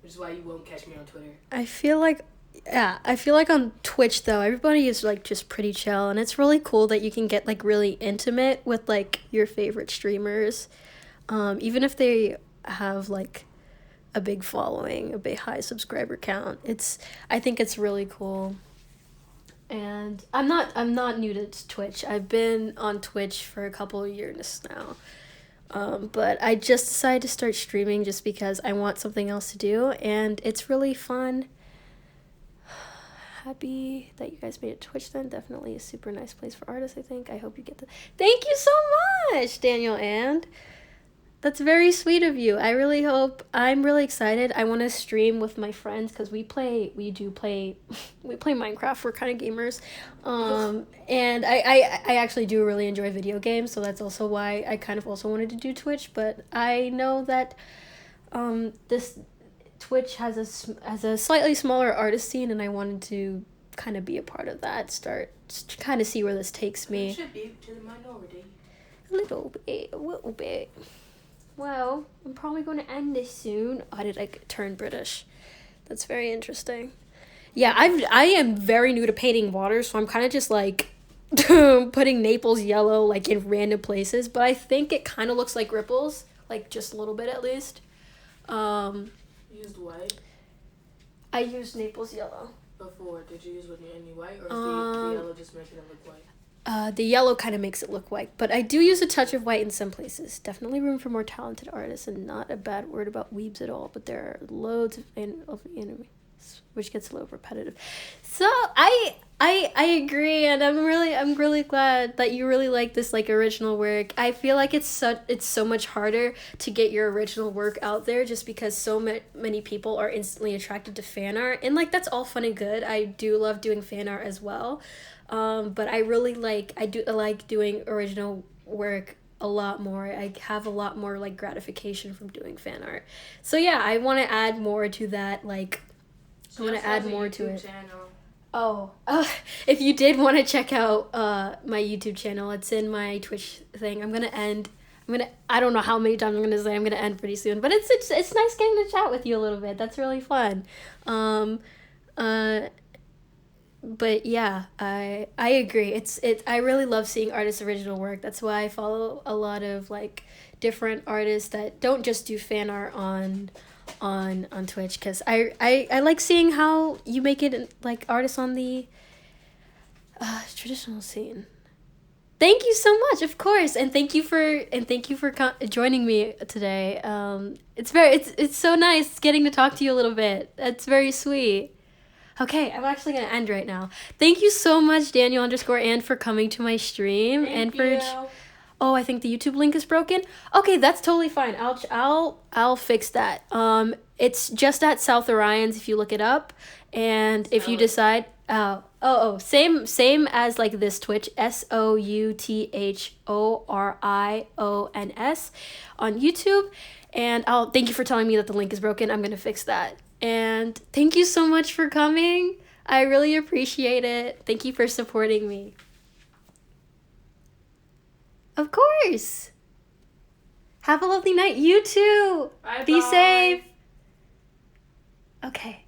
which is why you won't catch me on Twitter. I feel like on Twitch though, everybody is like just pretty chill, and it's really cool that you can get like really intimate with like your favorite streamers, even if they have like a big following, a big high subscriber count. I think it's really cool. And I'm not new to Twitch. I've been on Twitch for a couple of years now. But I just decided to start streaming just because I want something else to do, and it's really fun. Happy that you guys made it to Twitch then. Definitely a super nice place for artists, I think. I hope you get Thank you so much, Daniel, and that's very sweet of you. I'm really excited. I want to stream with my friends because we play Minecraft. We're kind of gamers. And I actually do really enjoy video games, so that's also why I kind of also wanted to do Twitch, but I know that this Twitch has a slightly smaller artist scene, and I wanted to kind of be a part of that, kind of see where this takes me. You should be to the minority. A little bit. Well, I'm probably going to end this soon. How did I turn British? That's very interesting. Yeah, I am very new to painting water, so I'm kind of just like putting Naples Yellow like in random places, but I think it kind of looks like ripples, like just a little bit at least. You used white? I used Naples Yellow. Before, did you use any white, or is the yellow just making it look white? The yellow kind of makes it look white, but I do use a touch of white in some places. Definitely room for more talented artists, and not a bad word about weebs at all, but there are loads of enemies, which gets a little repetitive. So I agree, and I'm really glad that you really like this like original work. I feel like it's so much harder to get your original work out there just because so many people are instantly attracted to fan art, and like that's all fun and good. I do love doing fan art as well. But I like doing original work a lot more. I have a lot more like gratification from doing fan art. So yeah, I want to add more to that. Like, I want to add more to it. Channel. Oh, if you did want to check out my YouTube channel, it's in my Twitch thing. I don't know how many times I'm gonna say I'm gonna end pretty soon, but it's nice getting to chat with you a little bit. That's really fun. But yeah, I agree. I really love seeing artists' original work. That's why I follow a lot of like different artists that don't just do fan art on Twitch, because I like seeing how you make it like artists on the traditional scene. Thank you so much, of course, and thank you for joining me today. It's so nice getting to talk to you a little bit. That's very sweet. Okay, I'm actually gonna end right now. Thank you so much, Daniel_Ann, for coming to my stream and for. Oh, I think the YouTube link is broken. Okay, that's totally fine. I'll fix that. It's just at South Orion's if you look it up, and if you decide, same as like this Twitch, SOUTHORIONS on YouTube, and thank you for telling me that the link is broken. I'm gonna fix that, and thank you so much for coming. I really appreciate it. Thank you for supporting me. Of course. Have a lovely night. You too. Bye. Be safe. Okay.